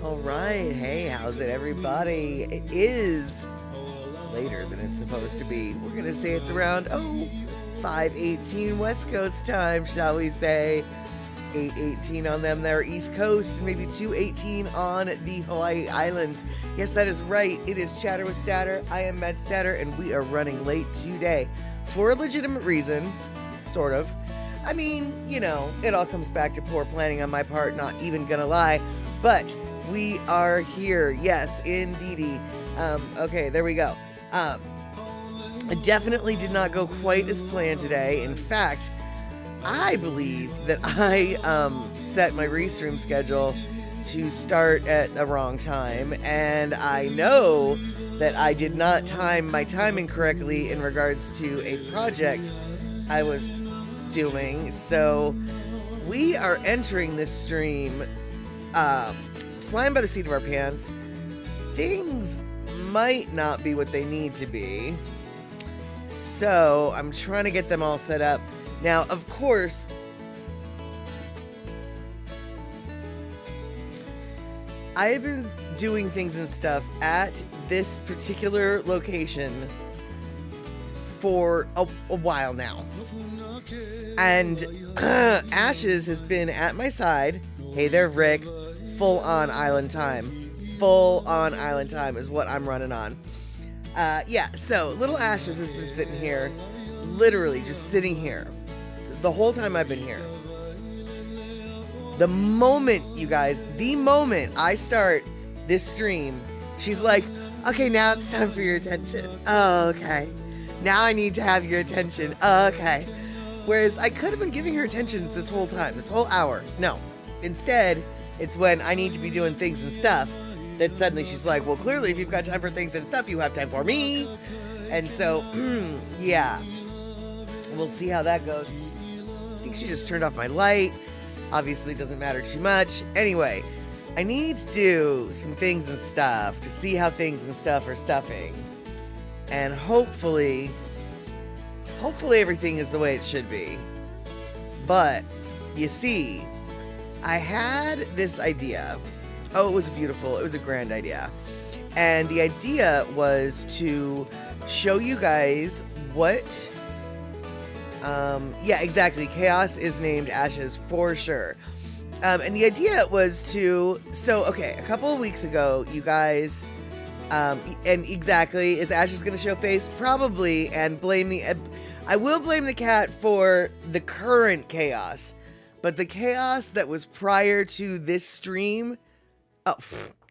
All right. Hey, how's it, everybody? It is later than it's supposed to be. We're going to say it's around, 5:18 West Coast time, shall we say. 8:18 on them there East Coast, and maybe 2:18 on the Hawaii Islands. Yes, that is right. It is Chatter with Statter. I am Matt Statter, and we are running late today for a legitimate reason, sort of. I mean, it all comes back to poor planning on my part, not even gonna lie. But we are here. Yes, indeedy. Okay, there we go. I definitely did not go quite as planned today. In fact, I believe that I set my restream schedule to start at the wrong time, and I know that I did not time my timing correctly in regards to a project I was doing. So we are entering this stream flying by the seat of our pants. Things might not be what they need to be, so I'm trying to get them all set up. Now, of course, I have been doing things and stuff at this particular location for a while now. And Ashes has been at my side. Hey there, Rick. Full on island time. Full on island time is what I'm running on. So little Ashes has been sitting here, literally just sitting here the whole time I've been here. The moment I start this stream, she's like, okay, now it's time for your attention. Oh, okay. Now I need to have your attention. Oh, okay. Whereas I could have been giving her attention this whole time, this whole hour. No. Instead, it's when I need to be doing things and stuff that suddenly she's like, well, clearly if you've got time for things and stuff, you have time for me. And so, yeah. We'll see how that goes. I think she just turned off my light. Obviously, it doesn't matter too much. Anyway, I need to do some things and stuff to see how things and stuff are stuffing. And hopefully everything is the way it should be. But, you see, I had this idea. Oh, it was beautiful. It was a grand idea. And the idea was to show you guys what... yeah, exactly. Chaos is named Ashes for sure. And the idea was to... a couple of weeks ago, you guys... and exactly, is Ashes going to show face? Probably, and blame the... I will blame the cat for the current chaos. But the chaos that was prior to this stream... Oh,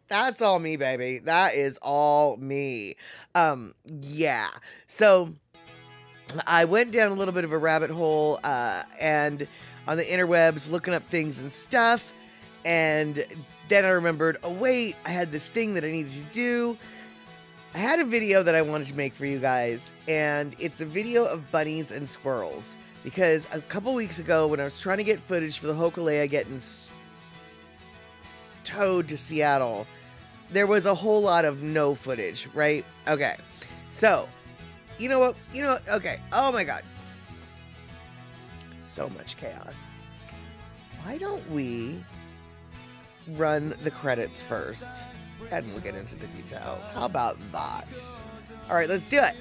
that's all me, baby. That is all me. Yeah. So... I went down a little bit of a rabbit hole, and on the interwebs, looking up things and stuff, and then I remembered, oh wait, I had this thing that I needed to do. I had a video that I wanted to make for you guys, and it's a video of bunnies and squirrels, because a couple weeks ago, when I was trying to get footage for the Hokulea getting towed to Seattle, there was a whole lot of no footage, right? Okay, so... You know what? Okay. Oh my god. So much chaos. Why don't we run the credits first? And we'll get into the details. How about that? Alright, let's do it.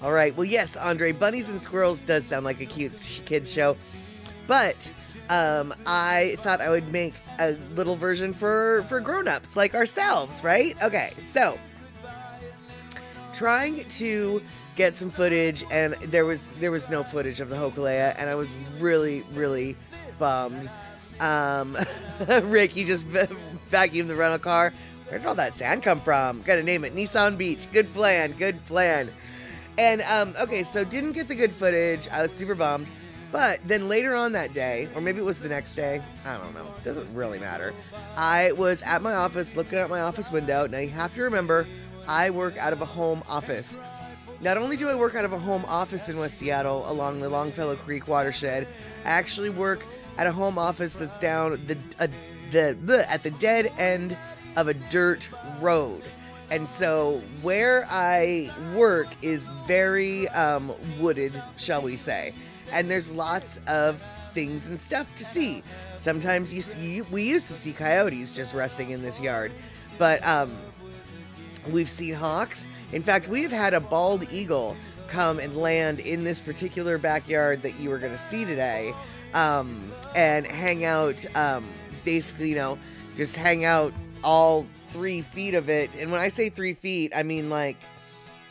All right. Well, yes, Andre, Bunnies and Squirrels does sound like a cute kid's show, but I thought I would make a little version for grown-ups like ourselves, right? Okay, so trying to get some footage, and there was no footage of the Hokulea, and I was really, really bummed. Rick, you just vacuumed the rental car. Where did all that sand come from? Gotta name it Nissan Beach. Good plan. Good plan. And, okay, so didn't get the good footage. I was super bummed. But then later on that day, or maybe it was the next day, I don't know. It doesn't really matter. I was at my office, looking out my office window. Now, you have to remember, I work out of a home office. Not only do I work out of a home office in West Seattle along the Longfellow Creek watershed, I actually work at a home office that's down a at the dead end of a dirt road. And so where I work is very wooded, shall we say. And there's lots of things and stuff to see. Sometimes we used to see coyotes just resting in this yard. But we've seen hawks. In fact, we've had a bald eagle come and land in this particular backyard that you were going to see today, and hang out, basically, just hang out all 3 feet of it. And when I say 3 feet, I mean like,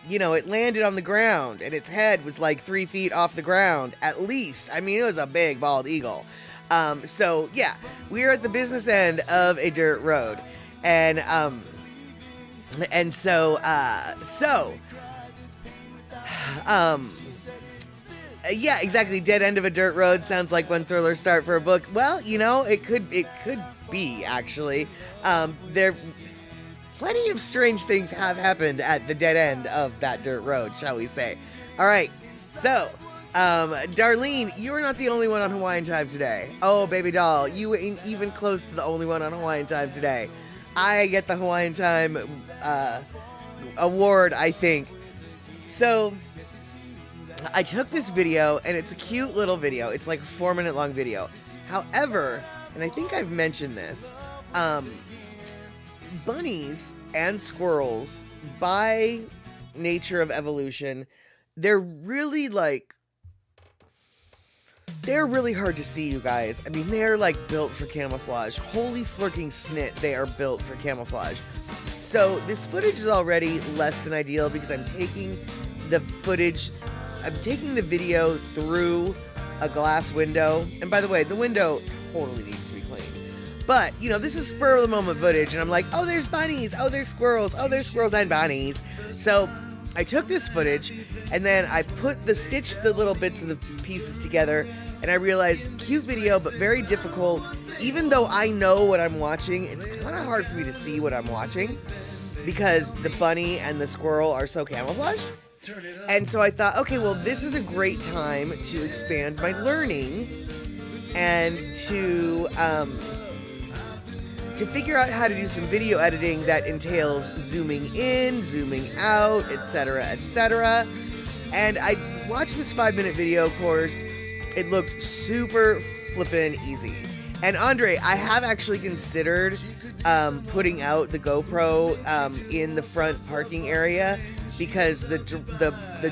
it landed on the ground and its head was like 3 feet off the ground, at least. I mean, it was a big bald eagle. So yeah, we're at the business end of a dirt road. And so, yeah, exactly. Dead end of a dirt road sounds like when thrillers start for a book. Well, it could be, actually. Plenty of strange things have happened at the dead end of that dirt road, shall we say. All right. So, Darlene, you are not the only one on Hawaiian Time today. Oh, baby doll, you ain't even close to the only one on Hawaiian Time today. I get the Hawaiian Time award, I think. So, I took this video, and it's a cute little video. It's like a 4-minute long video. However, and I think I've mentioned this, bunnies and squirrels, by nature of evolution, they're really hard to see, you guys. I mean, they're like built for camouflage. Holy flirking snit, they are built for camouflage. So this footage is already less than ideal because I'm taking the video through a glass window. And by the way, the window totally needs to be cleaned. But, this is spur of the moment footage, and I'm like, oh, there's bunnies, oh, there's squirrels, oh, there's squirrels and bunnies. So I took this footage, and then I stitched the little bits of the pieces together, and I realized, cute video, but very difficult. Even though I know what I'm watching, it's kind of hard for me to see what I'm watching, because the bunny and the squirrel are so camouflaged. And so I thought, okay, well, this is a great time to expand my learning and to figure out how to do some video editing that entails zooming in, zooming out, etc., etc. And I watched this 5-minute video course. It looked super flippin' easy. And Andre, I have actually considered putting out the GoPro in the front parking area, because the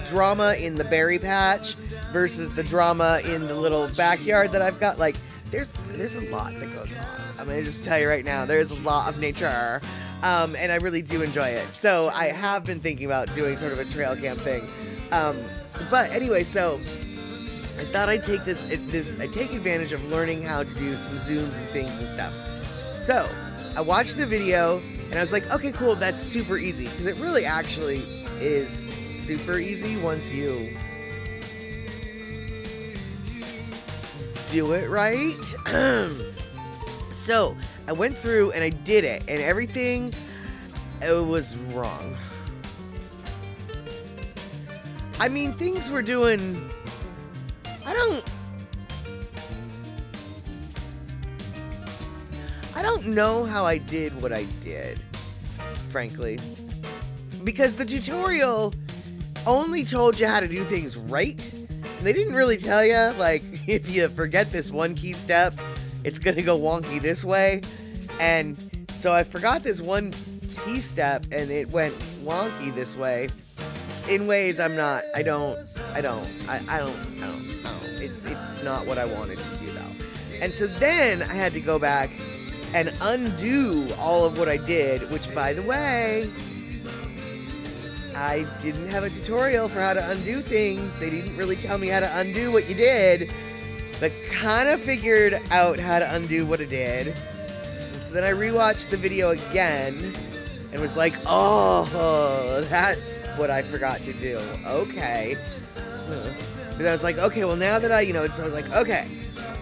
drama in the berry patch versus the drama in the little backyard that I've got, like, there's a lot that goes on. I'm gonna just tell you right now, there's a lot of nature, and I really do enjoy it. So I have been thinking about doing sort of a trail cam thing. But anyway, so I thought I'd take I'd take advantage of learning how to do some zooms and things and stuff. So I watched the video and I was like, okay, cool, that's super easy, because it really actually is super easy once you do it right. So I went through and I did it, and everything, it was wrong. I mean, things were doing, I don't know how I did what I did, frankly, because the tutorial only told you how to do things right. And they didn't really tell you, like, if you forget this one key step, it's gonna go wonky this way. And so I forgot this one key step and it went wonky this way in ways I don't. It's not what I wanted to do, though. And so then I had to go back and undo all of what I did, which, by the way, I didn't have a tutorial for how to undo things. They didn't really tell me how to undo what you did, but kind of figured out how to undo what I did. And so then I rewatched the video again and was like, oh, that's what I forgot to do. Okay. But I was like, okay, well, now that so I was like, okay.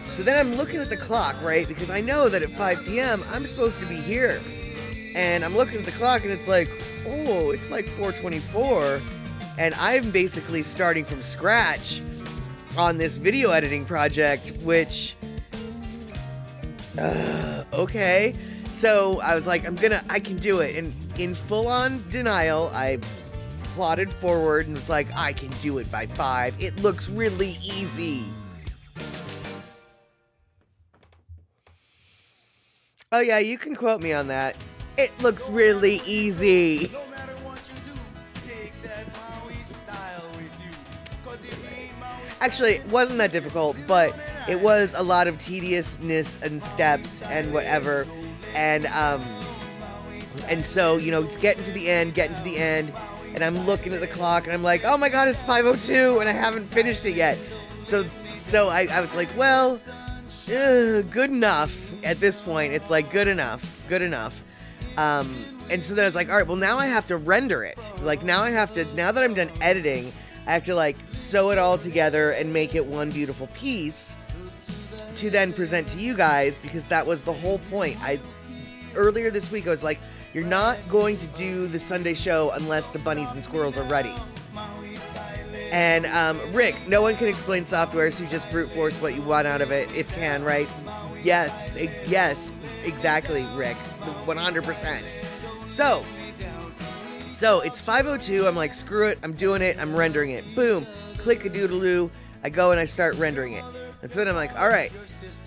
So then I'm looking at the clock, right? Because I know that at 5 p.m. I'm supposed to be here. And I'm looking at the clock and it's like, oh, it's like 4:24. And I'm basically starting from scratch on this video editing project, which Okay. So I was like, I can do it. And in full-on denial, I plodded forward and was like, I can do it by 5. It looks really easy. Oh yeah, you can quote me on that. It looks really easy. Actually, it wasn't that difficult, but it was a lot of tediousness and steps and whatever. And so, it's getting to the end, and I'm looking at the clock, and I'm like, oh my god, it's 5:02, and I haven't finished it yet. So I was like, well, good enough at this point. It's like, good enough. And so then I was like, all right, well, now I have to render it. Like, now that I'm done editing, I have to, like, sew it all together and make it one beautiful piece to then present to you guys, because that was the whole point. Earlier this week, I was like, you're not going to do the Sunday show unless the Bunnies and Squirrels are ready. And, Rick, no one can explain software, so you just brute force what you want out of it, if can, right? Yes, exactly, Rick, 100%. So it's 5:02, I'm like, screw it, I'm doing it, I'm rendering it. Boom, click-a-doodle-doo, I go and I start rendering it. And so then I'm like, all right,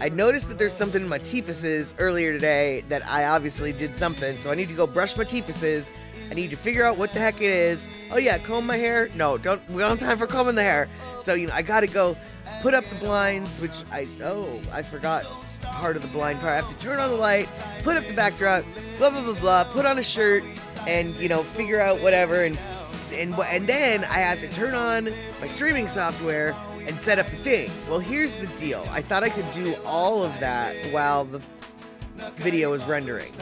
I noticed that there's something in my teefuses earlier today that I obviously did something, so I need to go brush my teefuses. I need to figure out what the heck it is. Oh yeah, comb my hair? No, we don't have time for combing the hair. So, I gotta go put up the blinds, which I forgot part of the blind part. I have to turn on the light, put up the backdrop, blah, blah, blah, blah, put on a shirt, and, figure out whatever, and then I have to turn on my streaming software and set up the thing. Well, here's the deal. I thought I could do all of that while the video was rendering.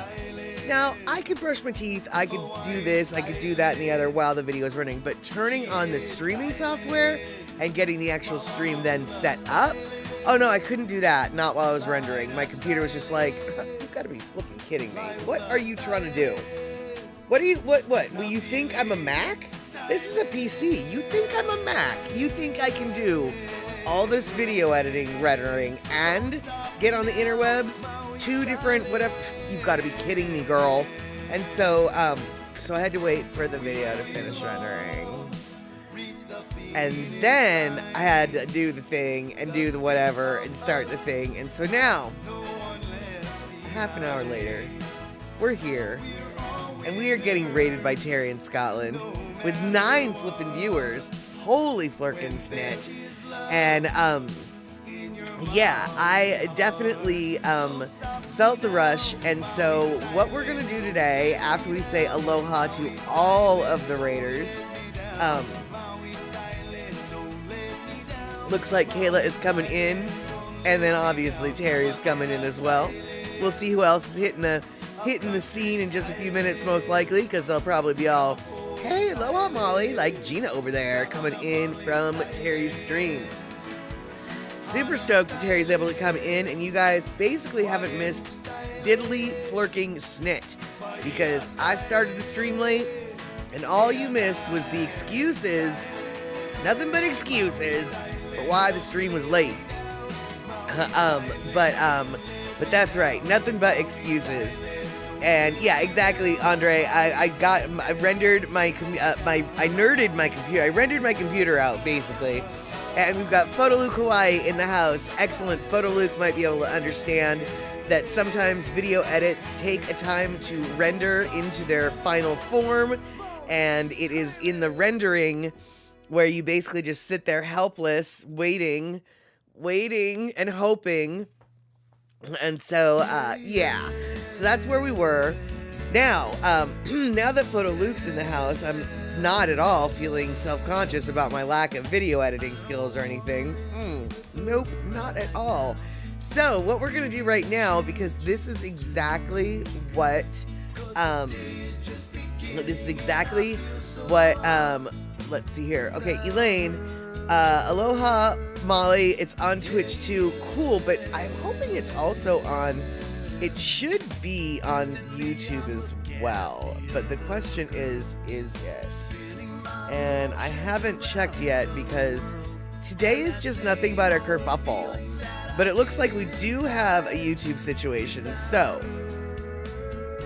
Now, I could brush my teeth, I could do this, I could do that and the other while the video is running, but turning on the streaming software and getting the actual stream then set up, oh no, I couldn't do that, not while I was rendering. My computer was just like, you've got to be flipping kidding me. What are you trying to do? What? Will you think I'm a Mac? This is a PC. You think I'm a Mac? You think I can do all this video editing, rendering, and get on the interwebs? 2 different, whatever. You've got to be kidding me, girl. And so I had to wait for the video to finish rendering. And then I had to do the thing and do the whatever and start the thing. And so now, half an hour later, we're here. And we are getting rated by Terry in Scotland with 9 flippin' viewers. Holy flirkin' snit. And, yeah, I definitely felt the rush. And so what we're going to do today, after we say aloha to all of the raiders, looks like Kayla is coming in. And then obviously Terry is coming in as well. We'll see who else is hitting the scene in just a few minutes, most likely, because they'll probably be all, hey, aloha, Molly, like Gina over there, coming in from Terry's stream. Super stoked that Terry's able to come in, and you guys basically haven't missed diddly flirking snit, because I started the stream late, and all you missed was the excuses, nothing but excuses, for why the stream was late. But that's right, nothing but excuses. And yeah, exactly, Andre. I rendered my computer out basically, and we've got Photo Luke Hawaii in the house. Excellent. Photo Luke might be able to understand that sometimes video edits take a time to render into their final form, and it is in the rendering where you basically just sit there helpless, waiting and hoping. And so, yeah. So that's where we were. Now, now that Photo Luke's in the house, I'm not at all feeling self-conscious about my lack of video editing skills or anything. Nope, not at all. So, what we're going to do right now, because this is exactly what, let's see here. Okay, Elaine, aloha, Molly, it's on Twitch too. Cool, but I'm hoping it's also on, it should be on YouTube as well. But the question is it? And I haven't checked yet because today is just nothing but a kerfuffle But it looks like we do have a YouTube situation, so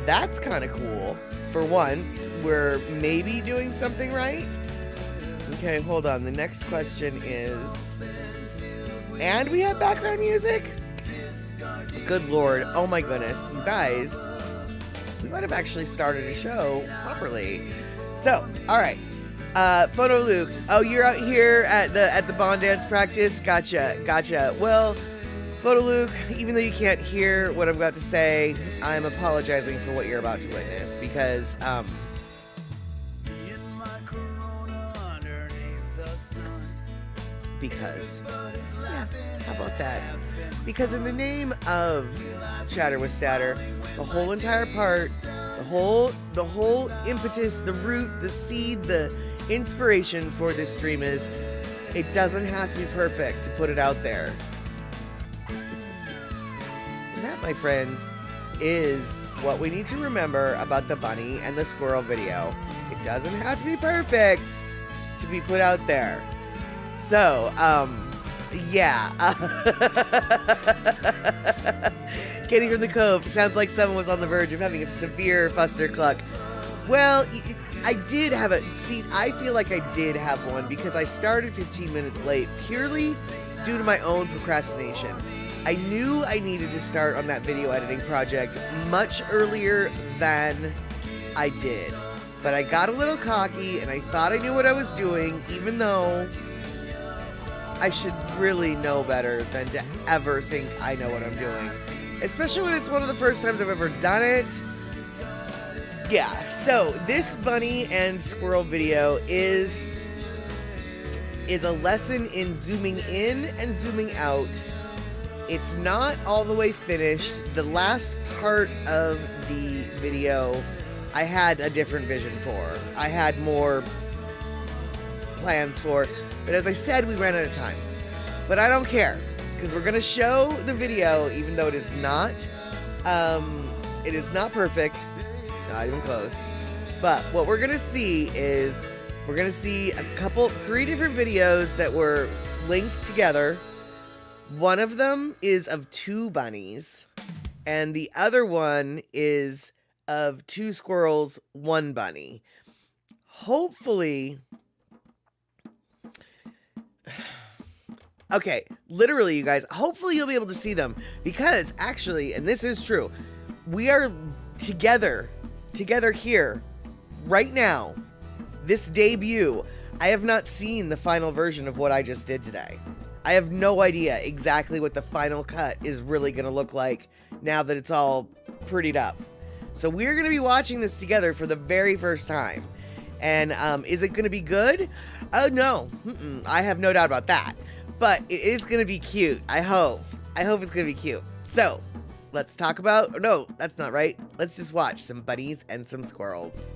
that's kind of cool. For once, we're maybe doing something right. Okay, hold on. The next question is... And we have background music? Good Lord. Oh my goodness. You guys, we might have actually started a show properly. So, alright. Photo Luke. Oh, you're out here at the Bond dance practice? Gotcha. Well, Photo Luke, even though you can't hear what I'm about to say, I'm apologizing for what you're about to witness because, yeah, how about that? Because in the name of Chatter with Statter, the whole entire part, the whole impetus, the root, the seed, the inspiration for this stream is, it doesn't have to be perfect to put it out there. And that, my friends, is what we need to remember about the bunny and the squirrel video. It doesn't have to be perfect to be put out there. So, yeah. Katie from the Cove, sounds like someone was on the verge of having a severe fustercluck. Well, I did have I feel like I did have one because I started 15 minutes late purely due to my own procrastination. I knew I needed to start on that video editing project much earlier than I did. But I got a little cocky and I thought I knew what I was doing, even though I should really know better than to ever think I know what I'm doing. Especially when it's one of the first times I've ever done it. Yeah, so this bunny and squirrel video is a lesson in zooming in and zooming out. It's not all the way finished. The last part of the video I had a different vision for. I had more plans for, but as I said, we ran out of time. But I don't care, because we're going to show the video, even though it is not perfect, not even close. But what we're going to see is, we're going to see 3 different videos that were linked together. One of them is of 2 bunnies, and the other one is of 2 squirrels, 1 bunny. Hopefully... Okay, literally, you guys, hopefully you'll be able to see them, because actually, and this is true, we are together here, right now, this debut. I have not seen the final version of what I just did today. I have no idea exactly what the final cut is really going to look like now that it's all prettied up. So we're going to be watching this together for the very first time. And is it going to be good? Oh, no. I have no doubt about that. But it is going to be cute. I hope. I hope it's going to be cute. So let's talk about... No, that's not right. Let's just watch some bunnies and some squirrels.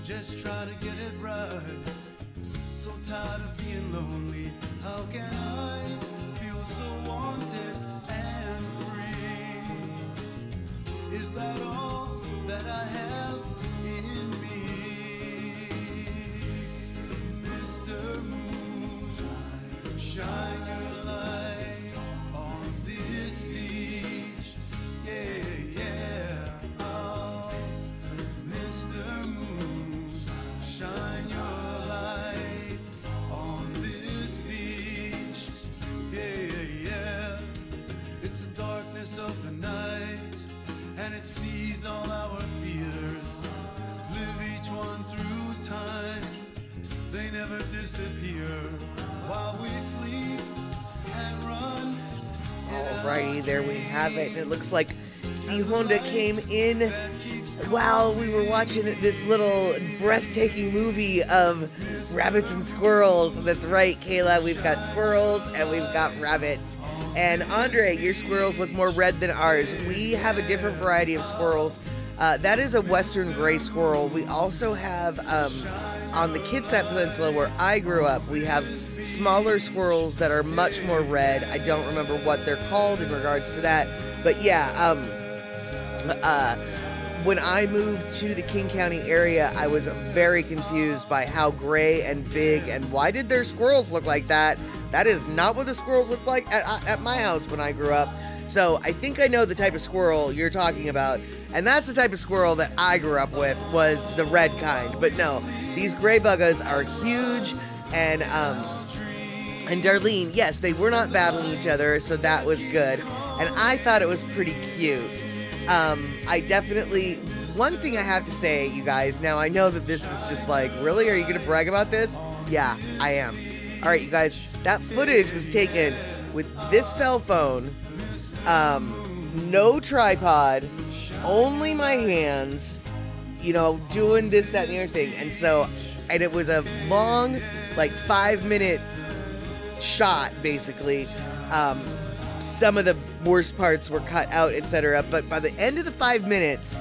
just trying to get it right. So tired of being lonely, how can I feel so wanted and free? Is that all that I have in me? Mr. Moon, shine your light on this beach. Yeah, yeah. Oh, Mr. Moon, shine your light on this beach. Yeah, yeah. It's the darkness of the night, and it sees all our fears. Live each one through time, they never disappear. While we sleep and run. Alrighty, there we have it. And it looks like C. Honda came in while we were watching this little breathtaking movie of rabbits and squirrels. That's right, Kayla. We've got squirrels and we've got rabbits. And Andre, your squirrels look more red than ours. We have a different variety of squirrels. That is a western gray squirrel. We also have, on the Kitsap Peninsula where I grew up, we have smaller squirrels that are much more red. I don't remember what they're called in regards to that. But yeah, when I moved to the King County area, I was very confused by how gray and big, and why did their squirrels look like that? That is not what the squirrels looked like at my house when I grew up. So I think I know the type of squirrel you're talking about, and that's the type of squirrel that I grew up with, was the red kind. But no, these gray buggas are huge, and Darlene, yes, they were not battling each other, so that was good. And I thought it was pretty cute. I definitely, one thing I have to say, you guys, now I know that this is just like, really? Are you going to brag about this? Yeah, I am. All right, you guys, that footage was taken with this cell phone, no tripod, only my hands, you know, doing this, that, and the other thing. And it was a long, like 5-minute shot, basically. Some of the worst parts were cut out, etc. But by the end of the 5 minutes,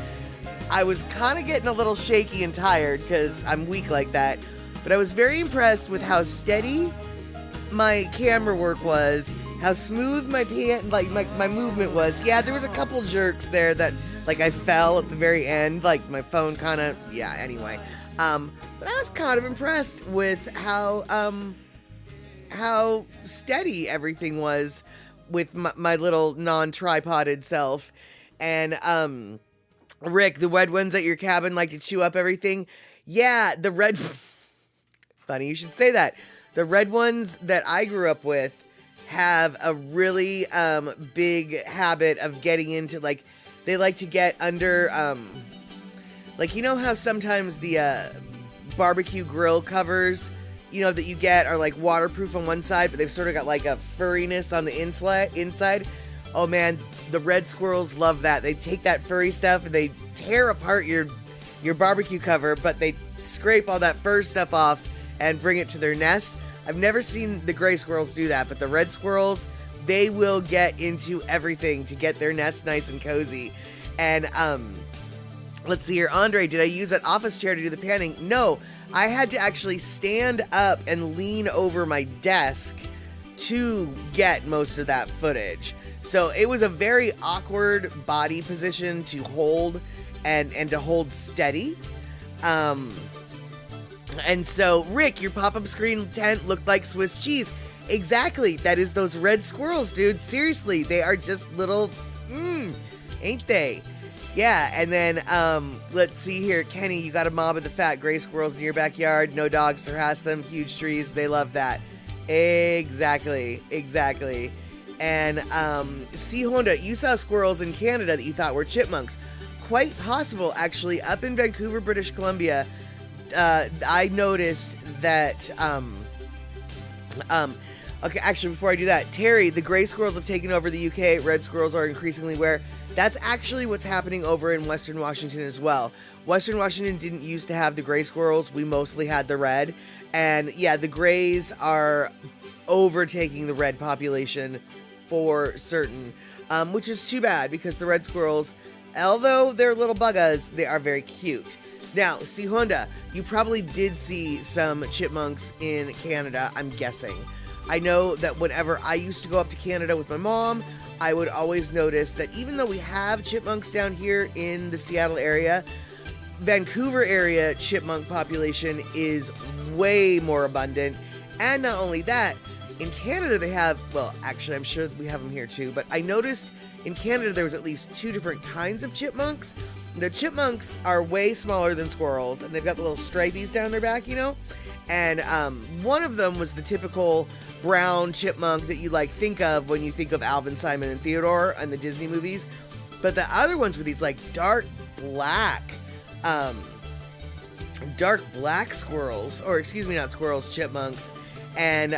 I was kind of getting a little shaky and tired because I'm weak like that. But I was very impressed with how steady my camera work was, how smooth my my movement was. Yeah, there was a couple jerks there that, like, I fell at the very end, like my phone kind of, yeah, anyway. But I was kind of impressed with how steady everything was with my little non-tripoded self. And Rick, the red ones at your cabin like to chew up everything. Yeah, the red funny you should say that. The red ones that I grew up with have a really big habit of getting into, like, they like to get under, like, you know how sometimes the barbecue grill covers, you know, that you get are like waterproof on one side, but they've sort of got like a furriness on the inside. Oh man, the red squirrels love that. They take that furry stuff and they tear apart your barbecue cover, but they scrape all that fur stuff off and bring it to their nest. I've never seen the gray squirrels do that, but the red squirrels, they will get into everything to get their nest nice and cozy. And let's see here, Andre, did I use that office chair to do the panning? No, I had to actually stand up and lean over my desk to get most of that footage. So it was a very awkward body position to hold and to hold steady. And so, Rick, your pop-up screen tent looked like Swiss cheese. Exactly. That is those red squirrels, dude. Seriously, they are just little, ain't they? Yeah, and then, let's see here. Kenny, you got a mob of the fat gray squirrels in your backyard. No dogs to harass them. Huge trees. They love that. Exactly. And, C. Honda, you saw squirrels in Canada that you thought were chipmunks. Quite possible, actually. Up in Vancouver, British Columbia, I noticed that, okay, actually, before I do that, Terry, the gray squirrels have taken over the UK. Red squirrels are increasingly rare. That's actually what's happening over in Western Washington as well. Western Washington didn't used to have the gray squirrels. We mostly had the red. And yeah, the grays are overtaking the red population for certain, which is too bad because the red squirrels, although they're little buggas, they are very cute. Now, see, Honda, you probably did see some chipmunks in Canada, I'm guessing. I know that whenever I used to go up to Canada with my mom, I would always notice that even though we have chipmunks down here in the Seattle area, Vancouver area chipmunk population is way more abundant. And not only that, in Canada they have, well, actually I'm sure we have them here too, but I noticed in Canada there was at least 2 different kinds of chipmunks. The chipmunks are way smaller than squirrels, and they've got the little stripies down their back, you know? And one of them was the typical brown chipmunk that you like think of when you think of Alvin, Simon, and Theodore and the Disney movies. But the other ones were these like dark black squirrels, or excuse me, not squirrels, chipmunks. And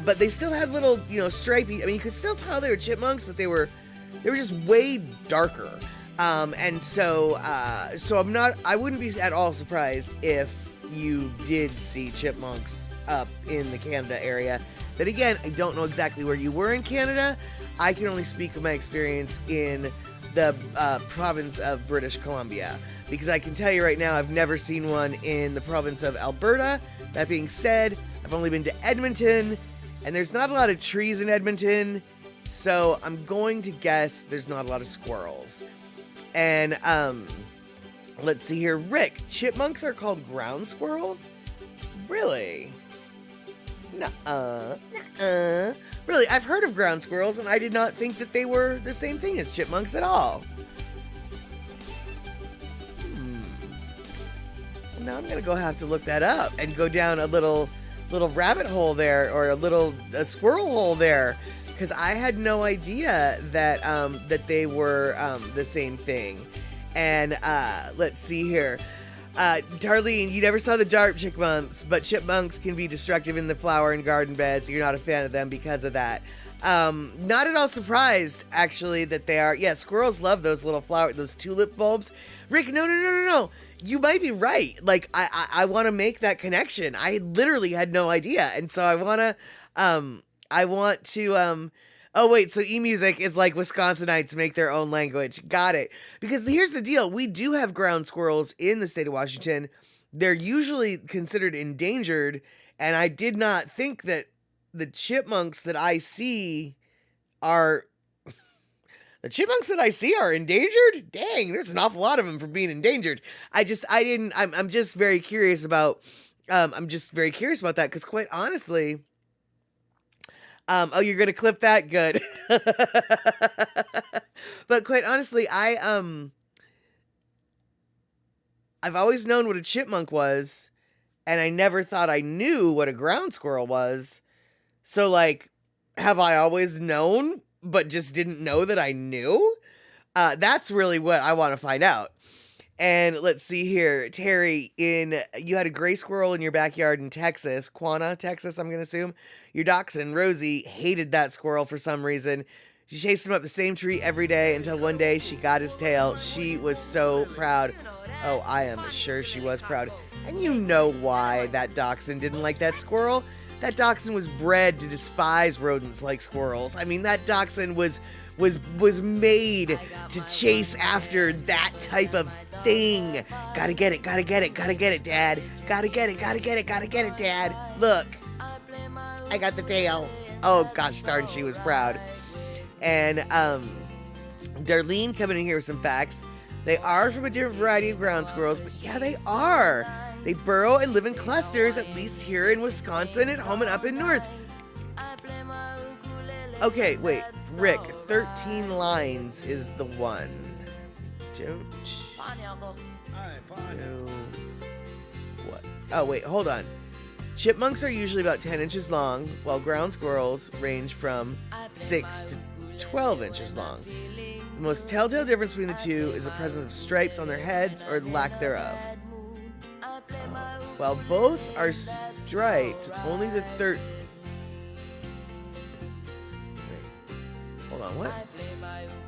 but they still had little, you know, stripy. I mean, you could still tell they were chipmunks, but they were just way darker. And so I wouldn't be at all surprised if you did see chipmunks up in the Canada area. But again, I don't know exactly where you were in Canada. I can only speak of my experience in the province of British Columbia, because I can tell you right now, I've never seen one in the province of Alberta. That being said, I've only been to Edmonton, and there's not a lot of trees in Edmonton, so I'm going to guess there's not a lot of squirrels. And let's see here. Rick, chipmunks are called ground squirrels? Really? Nuh-uh. Nuh-uh. Really, I've heard of ground squirrels, and I did not think that they were the same thing as chipmunks at all. Now I'm gonna have to look that up and go down a little rabbit hole there, or a squirrel hole there, because I had no idea that that they were the same thing. And let's see here. Darlene, you never saw the dart chipmunks, but chipmunks can be destructive in the flower and garden beds. You're not a fan of them because of that. Not at all surprised, actually, that they are. Yeah, squirrels love those little those tulip bulbs. Rick, no. You might be right. Like, I want to make that connection. I literally had no idea. And so I want to, oh wait, so eMusic is like Wisconsinites make their own language. Got it. Because here's the deal. We do have ground squirrels in the state of Washington. They're usually considered endangered. And I did not think that the chipmunks that I see are... The chipmunks that I see are endangered? Dang, there's an awful lot of them for being endangered. I'm just very curious about, that, because quite honestly, oh, you're going to clip that? Good. But quite honestly, I've always known what a chipmunk was, and I never thought I knew what a ground squirrel was. So, like, have I always known, but just didn't know that I knew? That's really what I want to find out. And let's see here. Terry, you had a gray squirrel in your backyard in Texas, Quanah, Texas, I'm going to assume. Your dachshund, Rosie, hated that squirrel for some reason. She chased him up the same tree every day until one day she got his tail. She was so proud. Oh, I am sure she was proud. And you know why that dachshund didn't like that squirrel. That dachshund was bred to despise rodents like squirrels. I mean, that dachshund was made to chase after that type of thing. Gotta get it, Dad. Gotta get it, Dad. Look, I got the tail. Oh, gosh darn, she was proud. And Darlene coming in here with some facts. They are from a different variety of ground squirrels, but yeah, they are. They burrow and live in clusters, at least here in Wisconsin, at home and up in north. Okay, wait, Rick, 13 lines is the one. Don't know what? Oh, wait, hold on. Chipmunks are usually about 10 inches long, while ground squirrels range from 6 to 12 inches long. The most telltale difference between the two is the presence of stripes on their heads or lack thereof. While both are striped, only the third... Wait, hold on, what?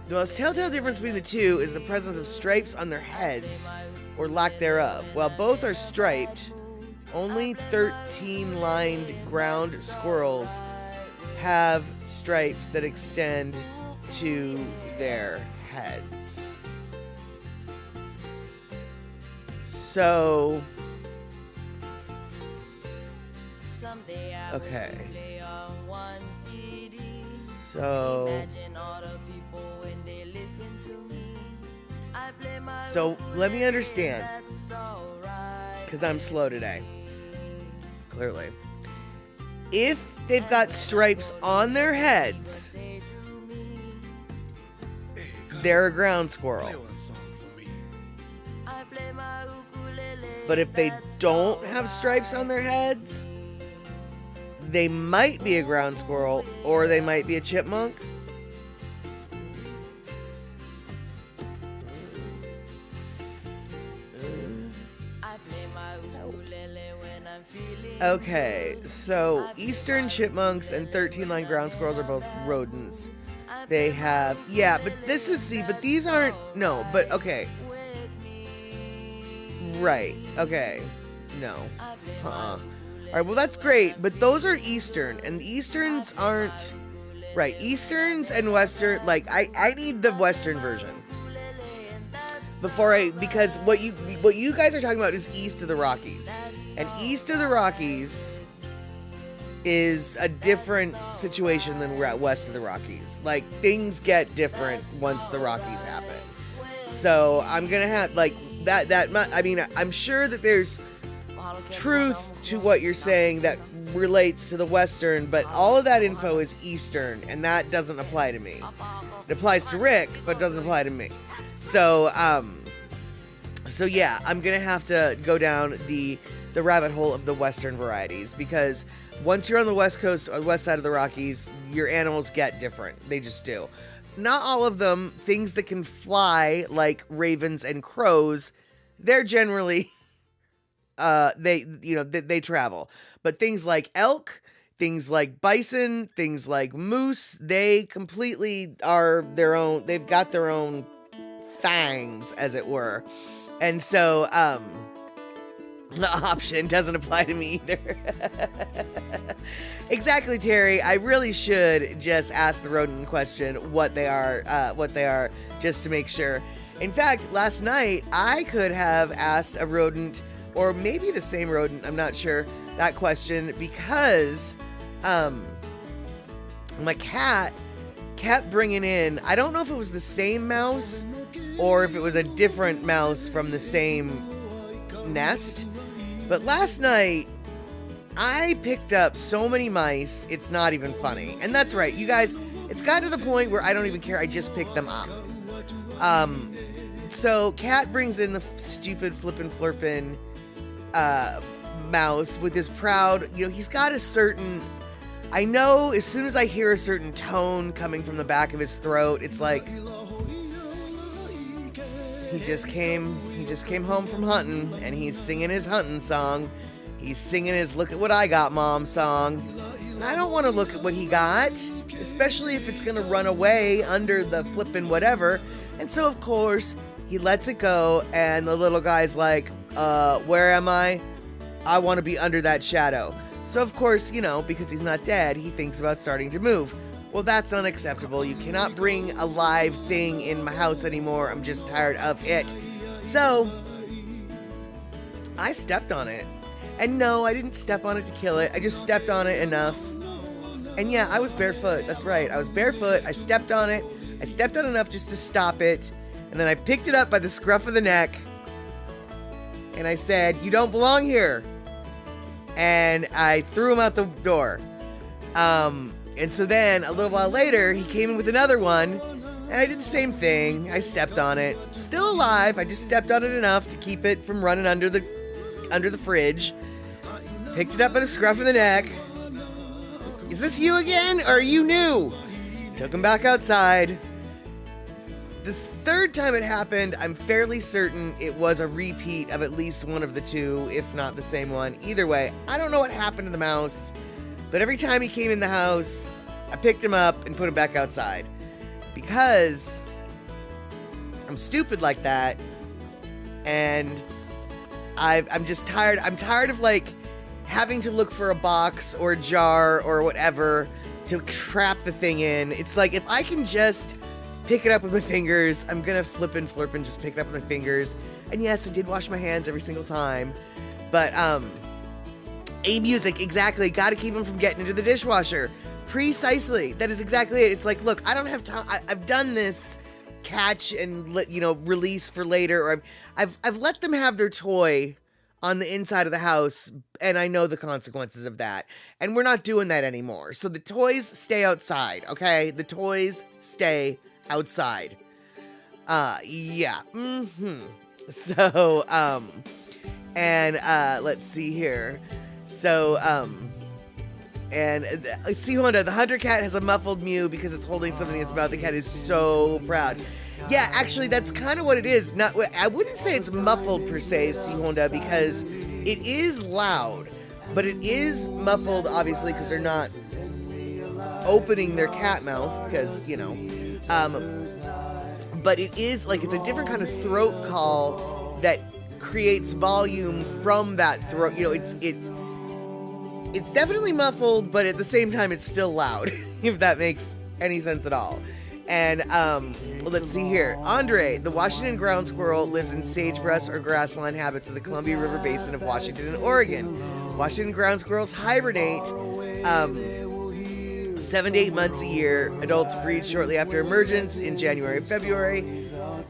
The most telltale difference between the two is the presence of stripes on their heads, or lack thereof. While both are striped, only 13-lined ground squirrels have stripes that extend to their heads. So, okay. So let me understand, because I'm slow today, clearly. If they've got stripes on their heads, they're a ground squirrel. But if they don't have stripes on their heads, they might be a ground squirrel, or they might be a chipmunk. Okay, so eastern chipmunks and 13-line ground squirrels are both rodents. They have, yeah, but this is, see, but these aren't, no, but okay. Right, okay, no, All right, well, that's great, but those are eastern, and the easterns aren't, right, easterns and western, like, I need the western version. Because what you guys are talking about is east of the Rockies. And east of the Rockies is a different situation than we're at west of the Rockies. Like, things get different once the Rockies happen. So I'm gonna have, like, I mean, I'm sure that there's truth to what you're saying that relates to the western, but all of that info is eastern, and that doesn't apply to me. It applies to Rick, but doesn't apply to me. So yeah, I'm gonna have to go down the rabbit hole of the western varieties, because once you're on the west coast or the west side of the Rockies, your animals get different. They just do. Not all of them. Things that can fly, like ravens and crows, they're generally they travel. But things like elk, things like bison, things like moose, they completely are their own. They've got their own fangs, as it were. And so the option doesn't apply to me either. Exactly, Terry. I really should just ask the rodent in question what they are, just to make sure. In fact, last night I could have asked a rodent, or maybe the same rodent, I'm not sure, that question, because my cat kept bringing in, I don't know if it was the same mouse or if it was a different mouse from the same nest, but last night I picked up so many mice, it's not even funny. And that's right, you guys, it's gotten to the point where I don't even care, I just pick them up. So Cat brings in the stupid flippin' flirpin' mouse with his proud, he's got a certain, I know as soon as I hear a certain tone coming from the back of his throat, it's like he just came home from hunting, and he's singing his hunting song. He's singing his "Look at What I Got, Mom" song. And I don't want to look at what he got, especially if it's going to run away under the flippin' whatever. And so, of course, he lets it go, and the little guy's like, where am I? I want to be under that shadow. So, of course, because he's not dead, he thinks about starting to move. Well, that's unacceptable. You cannot bring a live thing in my house anymore. I'm just tired of it. So, I stepped on it. And no, I didn't step on it to kill it. I just stepped on it enough. And yeah, I was barefoot. That's right. I was barefoot. I stepped on it. I stepped on enough just to stop it. And then I picked it up by the scruff of the neck. And I said, "You don't belong here." And I threw him out the door. And so then, a little while later, he came in with another one, and I did the same thing. I stepped on it. Still alive, I just stepped on it enough to keep it from running under the fridge. Picked it up by the scruff of the neck. "Is this you again, or are you new?" Took him back outside. This third time it happened, I'm fairly certain it was a repeat of at least one of the two, if not the same one. Either way, I don't know what happened to the mouse. But every time he came in the house, I picked him up and put him back outside. Because I'm stupid like that. And I'm just tired. I'm tired of, like, having to look for a box or a jar or whatever to trap the thing in. It's like, if I can just pick it up with my fingers. I'm gonna flip and flirp and just pick it up with my fingers. And yes, I did wash my hands every single time. But, A music, exactly. Gotta keep them from getting into the dishwasher. Precisely. That is exactly it. It's like, look, I don't have time. I've done this catch and release for later, or I've let them have their toy on the inside of the house, and I know the consequences of that. And we're not doing that anymore. So the toys stay outside, okay? The toys stay outside. Yeah. So, let's see here. So, see, Honda, the hunter cat has a muffled mew because it's holding something in its mouth. The cat is so proud. Yeah, actually, that's kind of what it is. I wouldn't say it's muffled per se, see, Honda, because it is loud, but it is muffled, obviously, because they're not opening their cat mouth, because, but it is, like, it's a different kind of throat call that creates volume from that throat. It's definitely muffled, but at the same time, it's still loud, if that makes any sense at all. And let's see here. Andre, the Washington ground squirrel, lives in sagebrush or grassland habits of the Columbia River Basin of Washington and Oregon. Washington ground squirrels hibernate 7 to 8 months a year. Adults breed shortly after emergence in January and February,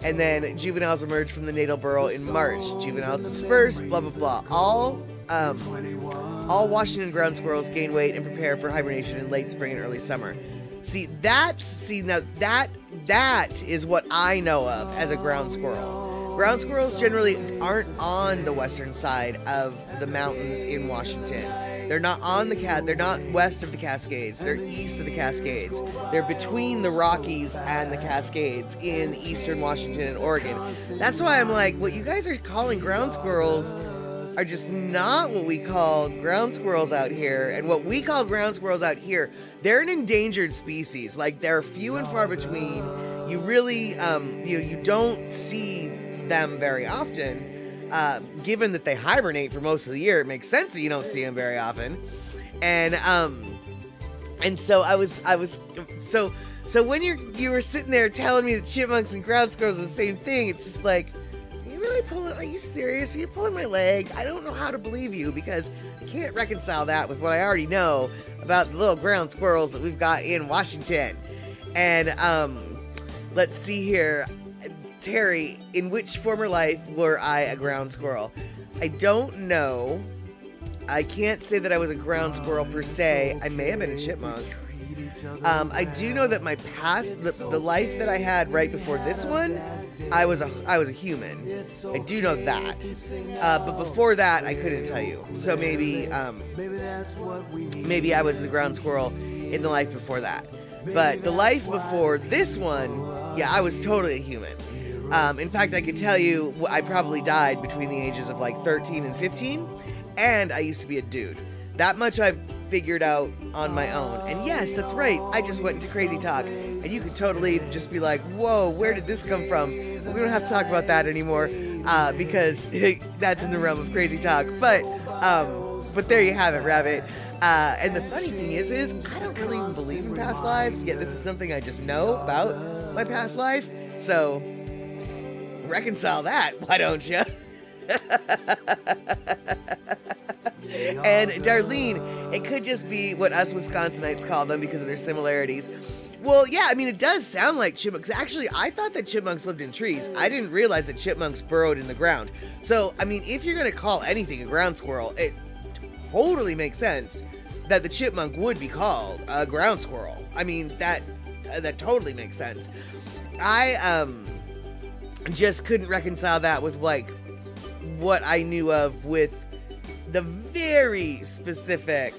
and then juveniles emerge from the natal burrow in March. Juveniles disperse, blah, blah, blah. All Washington ground squirrels gain weight and prepare for hibernation in late spring and early summer. That is what I know of as a ground squirrel. Ground squirrels generally aren't on the western side of the mountains in Washington. They're not on they're not west of the Cascades. They're east of the Cascades. They're between the Rockies and the Cascades in eastern Washington and Oregon. That's why I'm like, what you guys are calling ground squirrels are just not what we call ground squirrels out here. And what we call ground squirrels out here, they're an endangered species. Like, they're few and far between. You really, you don't see them very often. Given that they hibernate for most of the year, it makes sense that you don't see them very often. And so so when you were sitting there telling me that chipmunks and ground squirrels are the same thing, it's just like, are you serious? Are you pulling my leg? I don't know how to believe you, because I can't reconcile that with what I already know about the little ground squirrels that we've got in Washington. And let's see here. Terry, in which former life were I a ground squirrel? I don't know. I can't say that I was a ground squirrel per se. I may have been a chipmunk. I do know that my past, the life that I had right before this one, I was a human. I do know that. But before that, I couldn't tell you. So maybe I was the ground squirrel in the life before that. But the life before this one, yeah, I was totally a human. In fact, I could tell you I probably died between the ages of like 13 and 15, and I used to be a dude. That much I've figured out on my own. And yes, that's right, I just went into crazy talk, and you could totally just be like, whoa, where did this come from? We don't have to talk about that anymore, because that's in the realm of crazy talk. But there you have it, Rabbit. And the funny thing is I don't really even believe in past lives, yet this is something I just know about my past life. So reconcile that, why don't you? And Darlene, it could just be what us Wisconsinites call them because of their similarities. Well, yeah, I mean, it does sound like chipmunks. Actually, I thought that chipmunks lived in trees. I didn't realize that chipmunks burrowed in the ground. So, I mean, if you're going to call anything a ground squirrel, it totally makes sense that the chipmunk would be called a ground squirrel. I mean, that totally makes sense. I just couldn't reconcile that with, like, what I knew of with the very specific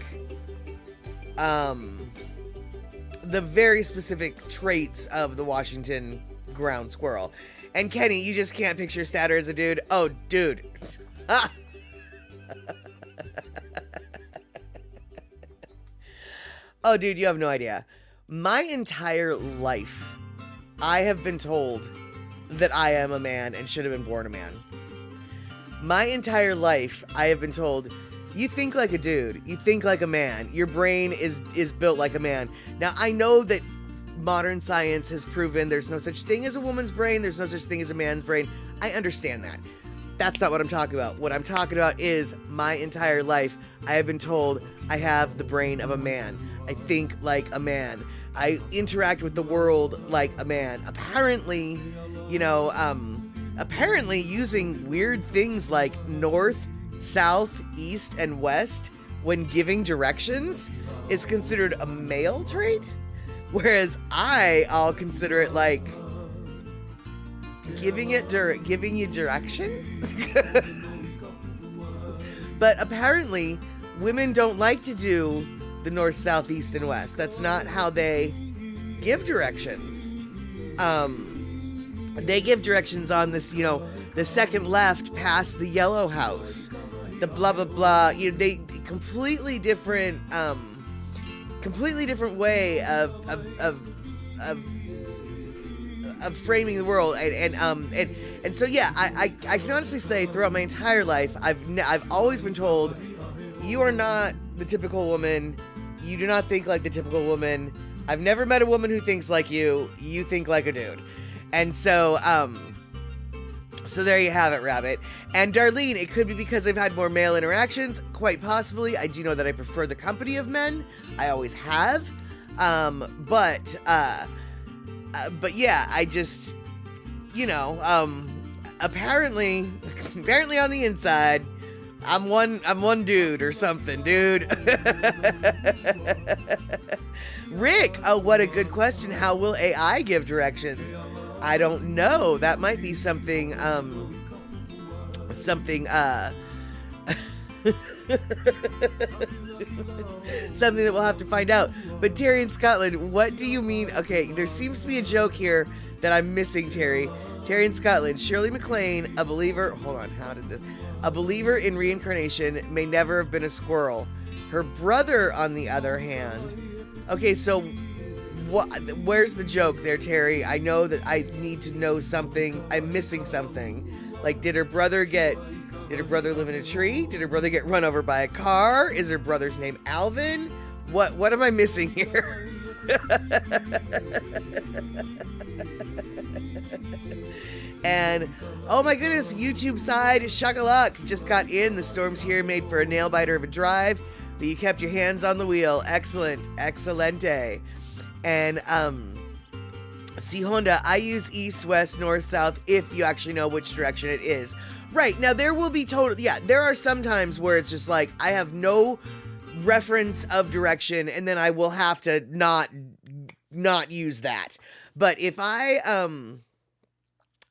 traits of the Washington ground squirrel. And Kenny, you just can't picture Statter as a dude. Oh, dude. Oh, dude, you have no idea. My entire life, I have been told that I am a man and should have been born a man. My entire life, I have been told, you think like a dude, you think like a man, your brain is built like a man. Now, I know that modern science has proven there's no such thing as a woman's brain, there's no such thing as a man's brain. I understand that. That's not what I'm talking about. What I'm talking about is my entire life, I have been told I have the brain of a man. I think like a man. I interact with the world like a man. Apparently, using weird things like north, south, east, and west when giving directions is considered a male trait, whereas I'll consider it like giving you directions. But apparently, women don't like to do the north, south, east, and west. That's not how they give directions. They give directions on this, the second left past the yellow house, the blah blah blah. They completely different way of framing the world, and so yeah, I can honestly say throughout my entire life, I've always been told, you are not the typical woman. You do not think like the typical woman. I've never met a woman who thinks like you. You think like a dude. And so, so there you have it, Rabbit. And Darlene, it could be because I've had more male interactions. Quite possibly. I do know that I prefer the company of men. I always have. But yeah, I just, apparently on the inside, I'm one dude or something, dude. Rick, oh, what a good question. How will AI give directions? I don't know. That might be something something that we'll have to find out. But Terry in Scotland, what do you mean? Okay, there seems to be a joke here that I'm missing, Terry. Terry in Scotland, Shirley MacLaine, a believer. Hold on, how did this? A believer in reincarnation may never have been a squirrel. Her brother, on the other hand. Okay, so where's the joke there, Terry? I know that I need to know something. I'm missing something. Like, did her brother live in a tree? Did her brother get run over by a car? Is her brother's name Alvin? What am I missing here? And oh my goodness, YouTube side, shakalak, just got in. The storms here made for a nail biter of a drive, but you kept your hands on the wheel. Excellent, excelente. And see, Honda, I use east, west, north, south, if you actually know which direction it is. Right, now there will be there are some times where it's just like, I have no reference of direction, and then I will have to not use that. But if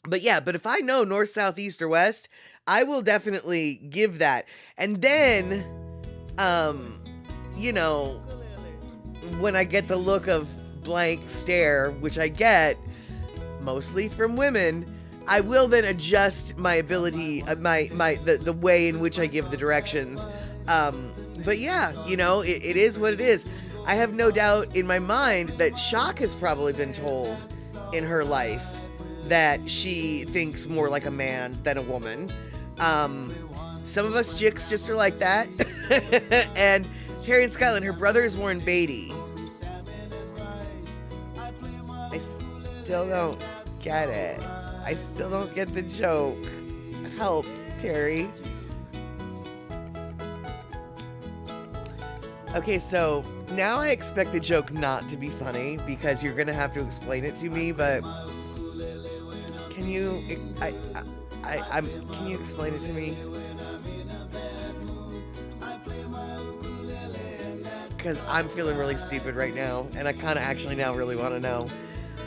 but if I know north, south, east, or west, I will definitely give that. And then, when I get the look of blank stare, which I get mostly from women, I will then adjust my ability, the way in which I give the directions. But yeah, it is what it is. I have no doubt in my mind that Shock has probably been told in her life that she thinks more like a man than a woman. Some of us chicks just are like that. And Terry in Scotland, her brother is Warren Beatty. I still don't get it. I still don't get the joke. Help, Terry. Okay, so now I expect the joke not to be funny because you're gonna have to explain it to me, but can you can you explain it to me? Because I'm feeling really stupid right now, and I kind of actually now really want to know.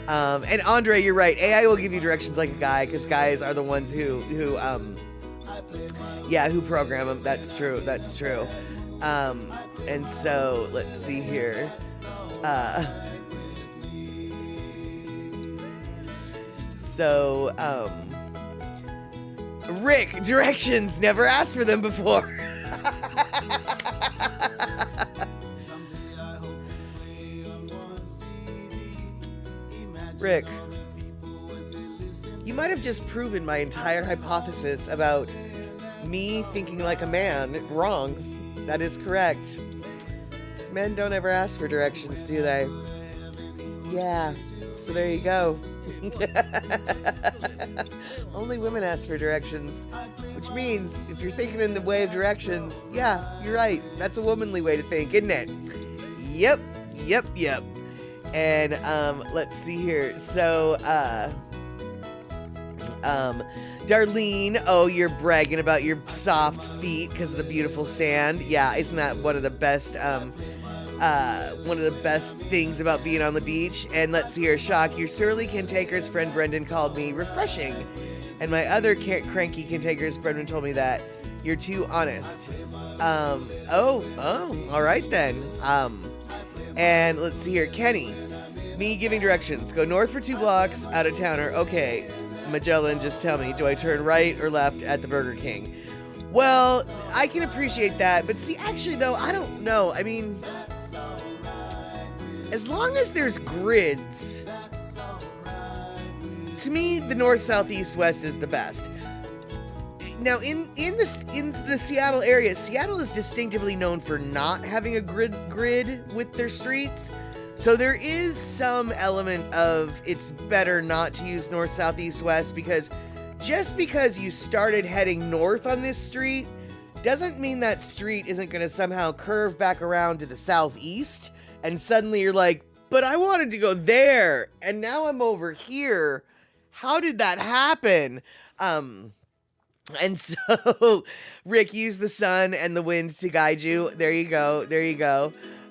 And Andre, you're right. AI will give you directions like a guy, because guys are the ones who program them. That's true. That's true. And so let's see here. Rick, directions. Never asked for them before. Rick, you might have just proven my entire hypothesis about me thinking like a man wrong. That is correct. Because men don't ever ask for directions, do they? Yeah, so there you go. Only women ask for directions, which means if you're thinking in the way of directions, yeah, you're right. That's a womanly way to think, isn't it? Yep. And let's see here. So, Darlene, oh, you're bragging about your soft feet because of the beautiful sand. Yeah, isn't that one of the best things about being on the beach? And let's see here, Shock, your surly cantankerous friend Brendan called me refreshing, and my other cranky cantankerous Brendan told me that you're too honest. All right then. And let's see here, Kenny, me giving directions, go north for 2 blocks, out of towner. Okay, Magellan, just tell me, do I turn right or left at the Burger King? Well, I can appreciate that, but see, actually though, I don't know. I mean, as long as there's grids, to me, the north, south, east, west is the best. Now, in the Seattle area, Seattle is distinctively known for not having a grid with their streets. So there is some element of it's better not to use north, south, east, west, because just because you started heading north on this street doesn't mean that street isn't going to somehow curve back around to the southeast, and suddenly you're like, but I wanted to go there, and now I'm over here. How did that happen? And so, Rick, use the sun and the wind to guide you. There you go.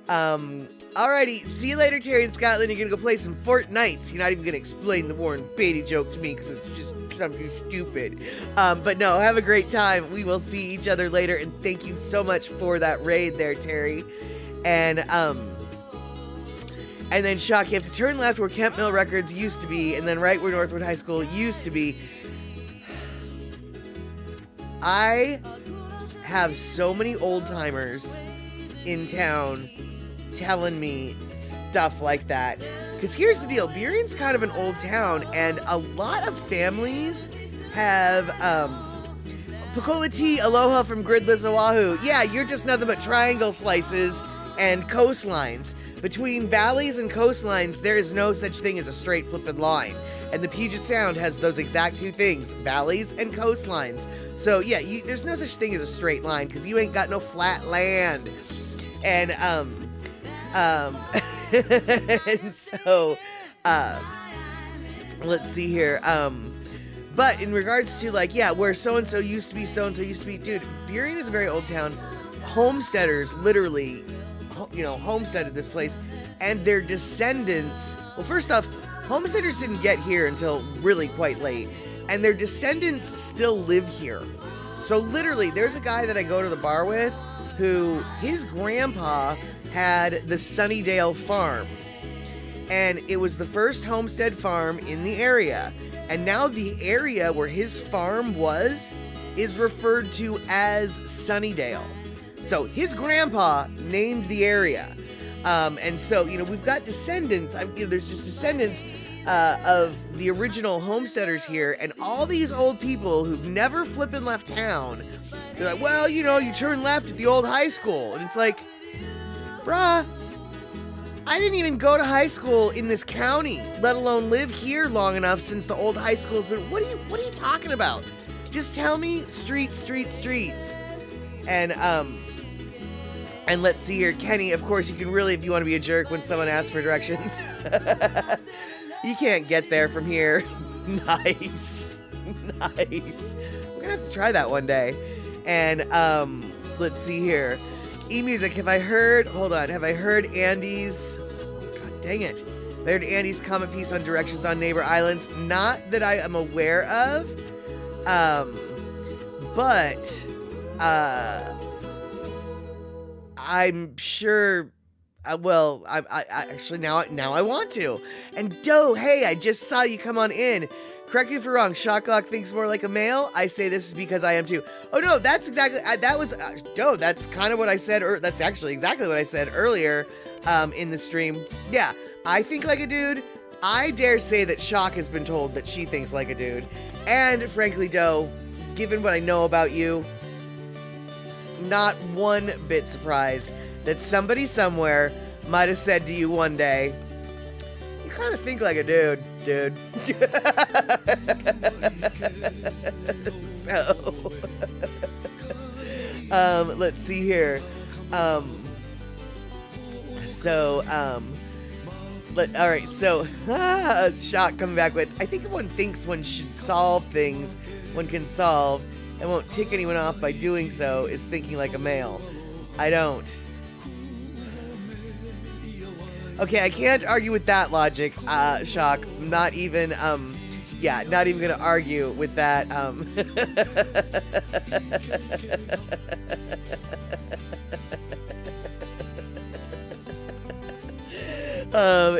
Alrighty, see you later, Terry in Scotland. You're gonna go play some Fortnite. You're not even gonna explain the Warren Beatty joke to me because it's just something stupid. But no, have a great time. We will see each other later, and thank you so much for that raid there, Terry. And then Shock, you have to turn left where Kemp Mill Records used to be, and then right where Northwood High School used to be. I have so many old timers in town telling me stuff like that. Because here's the deal, Burion's kind of an old town, and a lot of families have Pacola Tea, aloha from Gridless Oahu. Yeah, you're just nothing but triangle slices and coastlines. Between valleys and coastlines, there is no such thing as a straight flippin' line. And the Puget Sound has those exact two things, valleys and coastlines. So yeah, there's no such thing as a straight line because you ain't got no flat land. And and so let's see here. But in regards to like, yeah, where so-and-so used to be, dude, Burien is a very old town. Homesteaders literally, homesteaded this place, and their descendants, well, first off, homesteaders didn't get here until really quite late, and their descendants still live here. So literally, there's a guy that I go to the bar with who, his grandpa had the Sunnydale Farm, and it was the first homestead farm in the area, and now the area where his farm was is referred to as Sunnydale. So his grandpa named the area. And so, we've got descendants, there's just descendants of the original homesteaders here, and all these old people who've never flippin' left town. They're like, well, you turn left at the old high school. And it's like, bruh, I didn't even go to high school in this county, let alone live here long enough since the old high school's been, what are you talking about? Just tell me streets. And let's see here, Kenny, of course, you can really, if you want to be a jerk when someone asks for directions. You can't get there from here. Nice. We're gonna have to try that one day. And let's see here. eMusic, have I heard Andy's, god dang it. I heard Andy's comment piece on directions on Neighbor Islands. Not that I am aware of. But I'm sure, I actually now I want to. And Doe, hey, I just saw you come on in. Correct me if I'm wrong, Shocklock thinks more like a male. I say this is because I am too. Oh no, that's exactly, Doe, that's kind of what I said, that's actually exactly what I said earlier in the stream. Yeah, I think like a dude. I dare say that Shock has been told that she thinks like a dude. And frankly, Doe, given what I know about you, not one bit surprised that somebody somewhere might have said to you one day, you're kind of think like a dude. So, let's see here. All right, so, Shock coming back with, I think if one thinks one should solve things one can solve and won't tick anyone off by doing so is thinking like a male. I don't. Okay, I can't argue with that logic, Shock. Not even gonna argue with that,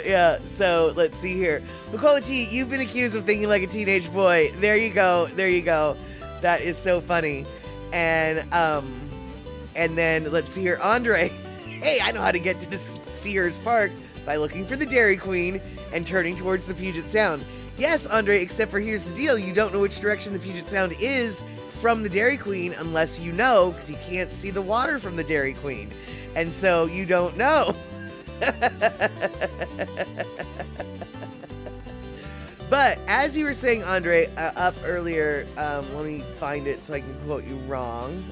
yeah, so let's see here. Nicola T, you've been accused of thinking like a teenage boy. There you go. That is so funny. And then let's see here. Andre, hey, I know how to get to the Sears Park by looking for the Dairy Queen and turning towards the Puget Sound. Yes, Andre, except for here's the deal. You don't know which direction the Puget Sound is from the Dairy Queen unless you know, because you can't see the water from the Dairy Queen. And so you don't know. But as you were saying, Andre, up earlier, let me find it so I can quote you wrong.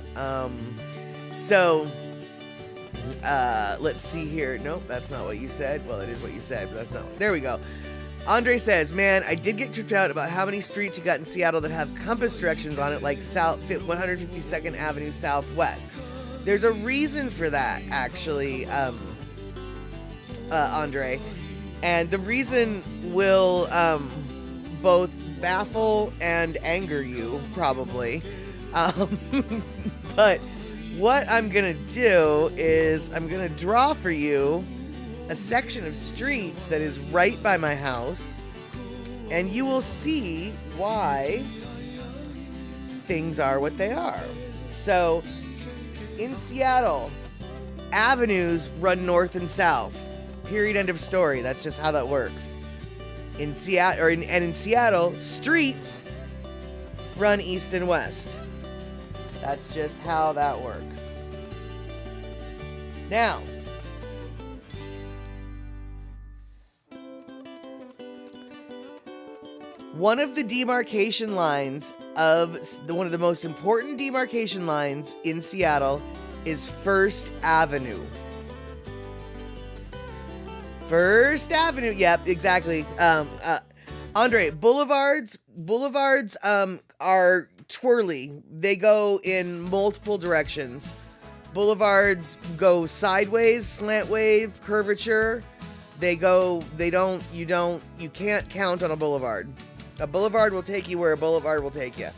Let's see here. Nope, that's not what you said. Well, it is what you said, but that's not. There we go. Andre says, man, I did get tripped out about how many streets you got in Seattle that have compass directions on it, like 152nd Avenue Southwest. There's a reason for that, actually, Andre. And the reason will both baffle and anger you, probably. But what I'm going to do is I'm going to draw for you a section of streets that is right by my house, and you will see why things are what they are. So, in Seattle, avenues run north and south. Period, end of story. That's just how that works. In Seattle, streets run east and west. That's just how that works. Now, one of the demarcation lines one of the most important demarcation lines in Seattle is First Avenue. First Avenue. Yep, exactly. Andre, boulevards are twirly. They go in multiple directions. Boulevards go sideways, slant wave, curvature. You can't count on a boulevard. A boulevard will take you where a boulevard will take you.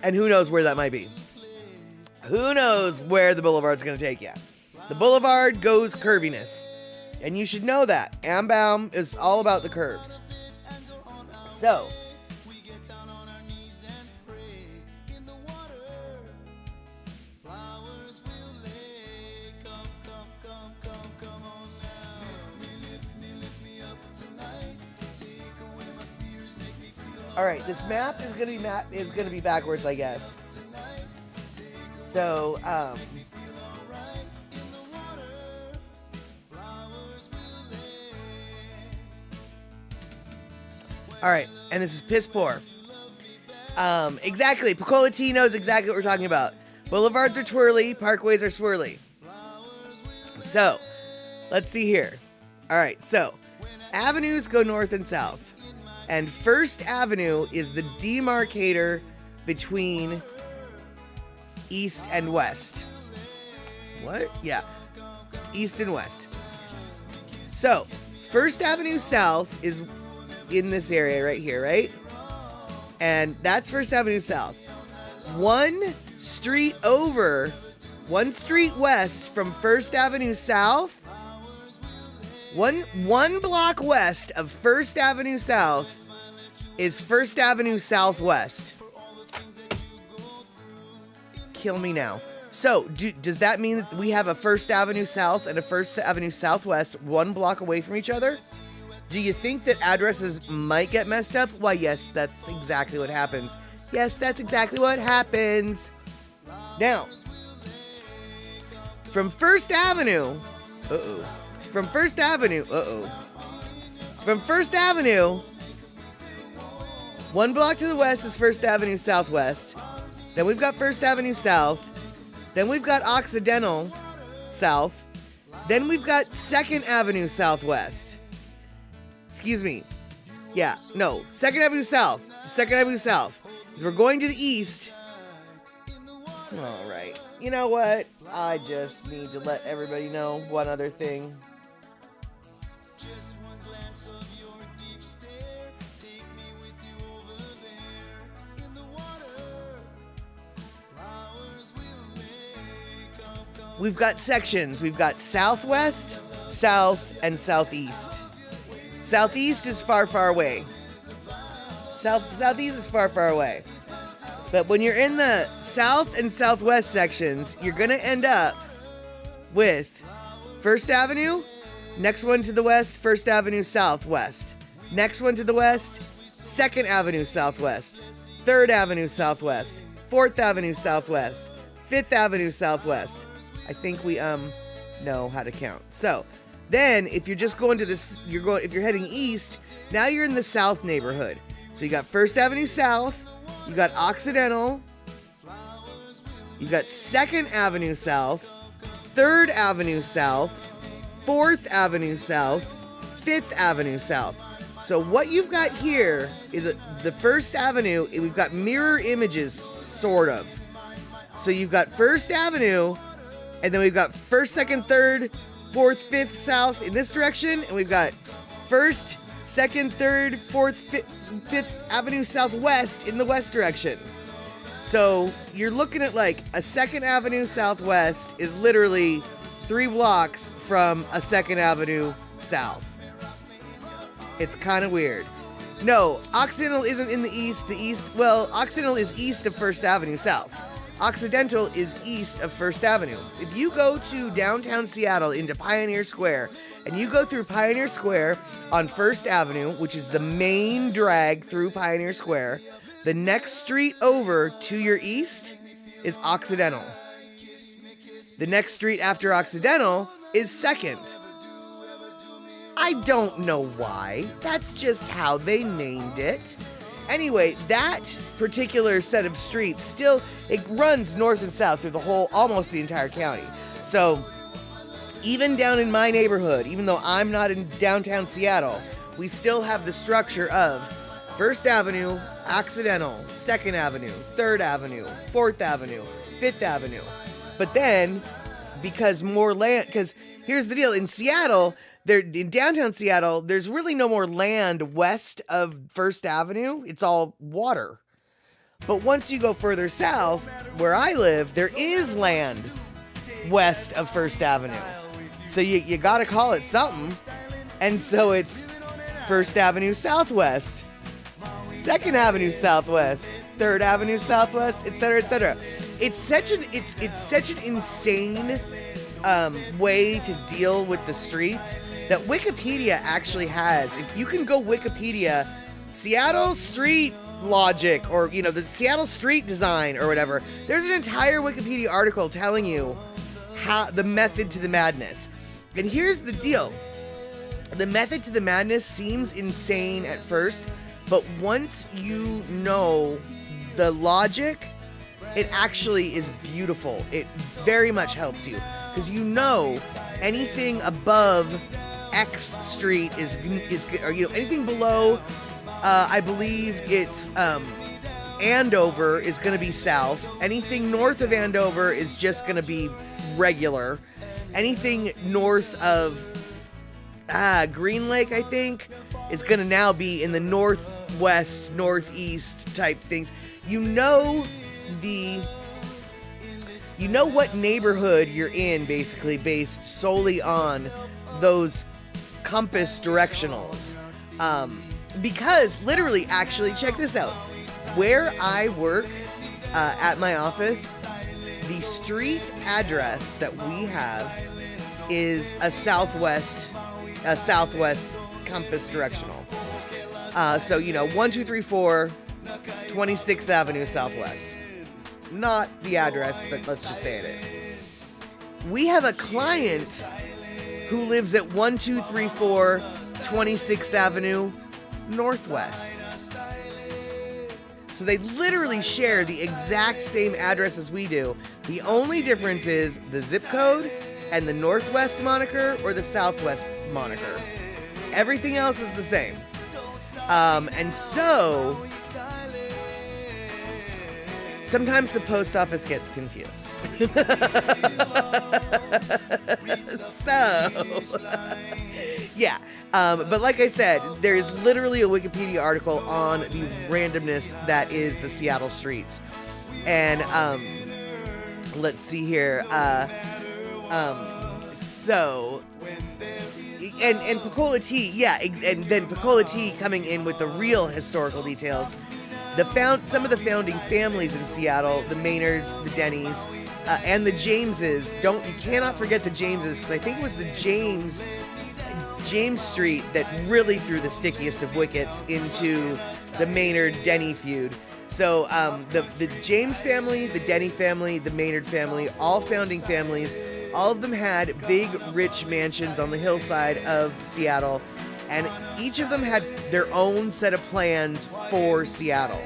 And who knows where that might be? Who knows where the boulevard's going to take you? The boulevard goes curviness. And you should know that. Ambaum is all about the curves. So, all right, this map is gonna be backwards, I guess. So, all right, and this is piss poor. Exactly. Picola T knows exactly what we're talking about. Boulevards are twirly, parkways are swirly. So, let's see here. All right, so avenues go north and south. And First Avenue is the demarcator between east and west. What? Yeah. East and west. So, First Avenue South is in this area right here, right? And that's First Avenue South. One street west from First Avenue South, one block west of First Avenue South is First Avenue Southwest. Kill me now. So, does that mean that we have a First Avenue South and a First Avenue Southwest 1 block away from each other? Do you think that addresses might get messed up? Why, yes, that's exactly what happens. Yes, that's exactly what happens. Now, from First Avenue from First Avenue, from First Avenue, 1 block to the west is First Avenue Southwest. Then we've got First Avenue South. Then we've got Occidental South. Then we've got 2nd Avenue Southwest. Excuse me. Yeah, no, 2nd Avenue South. 2nd Avenue South. As we're going to the east. All right. You know what? I just need to let everybody know one other thing. We've got sections. We've got Southwest, South, and Southeast. Southeast is far, far away. Southeast is far, far away. But when you're in the South and Southwest sections, you're going to end up with First Avenue, next one to the west, First Avenue Southwest. Next one to the west, 2nd Avenue Southwest, 3rd Avenue Southwest, 4th Avenue Southwest, 5th Avenue Southwest. I think we know how to count. So then if you're just going to this, if you're heading east, now you're in the South neighborhood. So you got First Avenue South, you got Occidental, you got 2nd Avenue South, 3rd Avenue South, 4th Avenue South, 5th Avenue South. So what you've got here is the First Avenue, we've got mirror images, sort of. So you've got First Avenue, and then we've got 1st, 2nd, 3rd, 4th, 5th South in this direction, and we've got 1st, 2nd, 3rd, 4th, 5th Avenue Southwest in the west direction. So you're looking at like a 2nd Avenue Southwest is literally 3 blocks from a 2nd Avenue South. It's kind of weird. No, Occidental isn't in the east. Occidental is east of 1st Avenue South. Occidental is east of 1st Avenue. If you go to downtown Seattle into Pioneer Square, and you go through Pioneer Square on 1st Avenue, which is the main drag through Pioneer Square, the next street over to your east is Occidental. The next street after Occidental is 2nd. I don't know why. That's just how they named it. Anyway, that particular set of streets it runs north and south through almost the entire county. So even down in my neighborhood, even though I'm not in downtown Seattle, we still have the structure of 1st Avenue, Occidental, 2nd Avenue, 3rd Avenue, 4th Avenue, 5th Avenue. But then, because here's the deal, in Seattle, in downtown Seattle, there's really no more land west of 1st Avenue. It's all water. But once you go further south, where I live, there is land west of 1st Avenue. So you gotta call it something. And so it's 1st Avenue Southwest, 2nd Avenue Southwest, 3rd Avenue Southwest, etc., etc. It's such an insane way to deal with the streets that Wikipedia actually has. If you can go Wikipedia, Seattle street logic, or the Seattle street design or whatever, there's an entire Wikipedia article telling you how the method to the madness. And here's the deal. The method to the madness seems insane at first, but once you know the logic, it actually is beautiful. It very much helps you, because anything above X Street is anything below, I believe it's Andover is going to be south. Anything north of Andover is just going to be regular. Anything north of Green Lake, I think, is going to now be in the northwest, northeast type things. You know what neighborhood you're in, basically, based solely on those compass directionals. Because literally, actually, check this out. Where I work at my office, the street address that we have is a southwest compass directional. So 1, 2, 3, 4, 26th Avenue Southwest. Not the address, but let's just say it is. We have a client who lives at 1234 26th Avenue Northwest. So they literally share the exact same address as we do. The only difference is the zip code and the Northwest moniker or the Southwest moniker. Everything else is the same. And so sometimes the post office gets confused. Yeah. But like I said, there's literally a Wikipedia article on the randomness that is the Seattle streets. And let's see here. So, and Pecola Tea, yeah, and then Pecola Tea coming in with the real historical details. Some of the founding families in Seattle, the Maynards, the Denny's, and the Jameses. You cannot forget the Jameses, because I think it was the James Street that really threw the stickiest of wickets into the Maynard-Denny feud. So the James family, the Denny family, the Maynard family, all founding families, all of them had big, rich mansions on the hillside of Seattle, and each of them had their own set of plans for Seattle.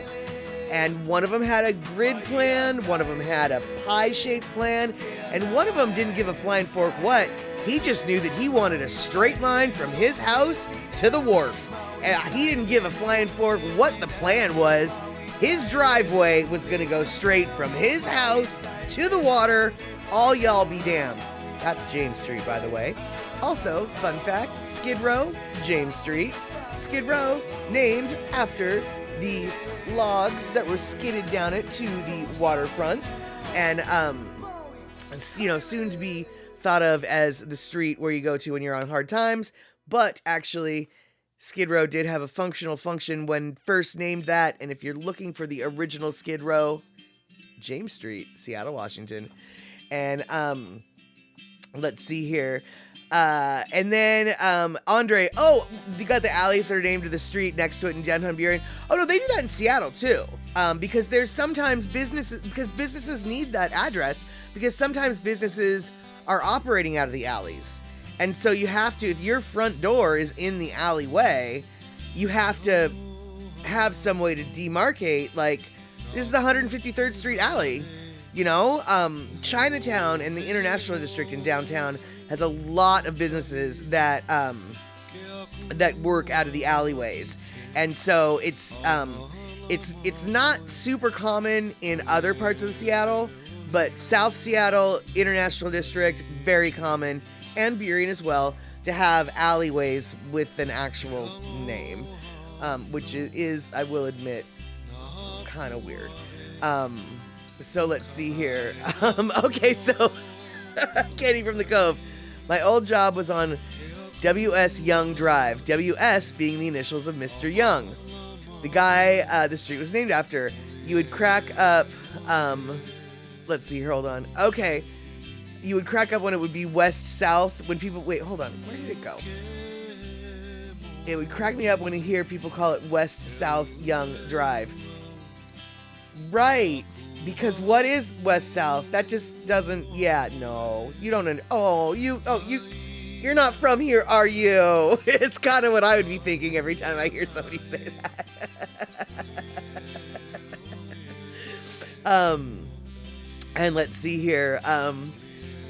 And one of them had a grid plan, one of them had a pie-shaped plan, and one of them didn't give a flying fork what. He just knew that he wanted a straight line from his house to the wharf. And he didn't give a flying fork what the plan was. His driveway was going to go straight from his house to the water. All y'all be damned. That's James Street, by the way. Also, fun fact, Skid Row, James Street. Skid Row, named after the logs that were skidded down it to the waterfront. And, soon to be thought of as the street where you go to when you're on hard times. But actually, Skid Row did have a functional function when first named that. And if you're looking for the original Skid Row, James Street, Seattle, Washington. And let's see here. And then Andre, you got the alleys that are named to the street next to it in downtown Burien. Oh no, they do that in Seattle too. Because there's sometimes businesses need that address, because sometimes businesses are operating out of the alleys. And so you have to, if your front door is in the alleyway, you have to have some way to demarcate, like, this is 153rd Street alley. Chinatown and the International District in downtown has a lot of businesses that work out of the alleyways. And so it's not super common in other parts of Seattle, but South Seattle, International District, very common, and Burien as well, to have alleyways with an actual name, which is, I will admit, kind of weird. So let's see here. Okay, so Kenny from the Cove. My old job was on W.S. Young Drive, W.S. being the initials of Mr. Young. The guy the street was named after. You would crack up, let's see here, hold on. Okay. You would crack up when it would be west-south, when people, wait, hold on, where did it go? It would crack me up when you hear people call it West-South Young Drive. Right, because what is west-south? That just doesn't, yeah, no, you don't, you're not from here, are you? It's kind of what I would be thinking every time I hear somebody say that. And let's see here,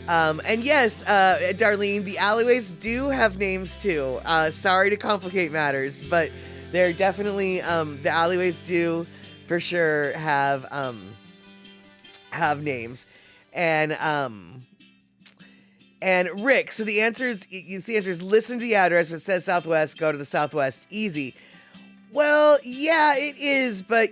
and yes, Darlene, the alleyways do have names too. Sorry to complicate matters, but they're definitely, the alleyways do for sure have names. And Rick, so the answer is listen to the address. If it says Southwest, go to the Southwest. Easy. Well, yeah, it is, but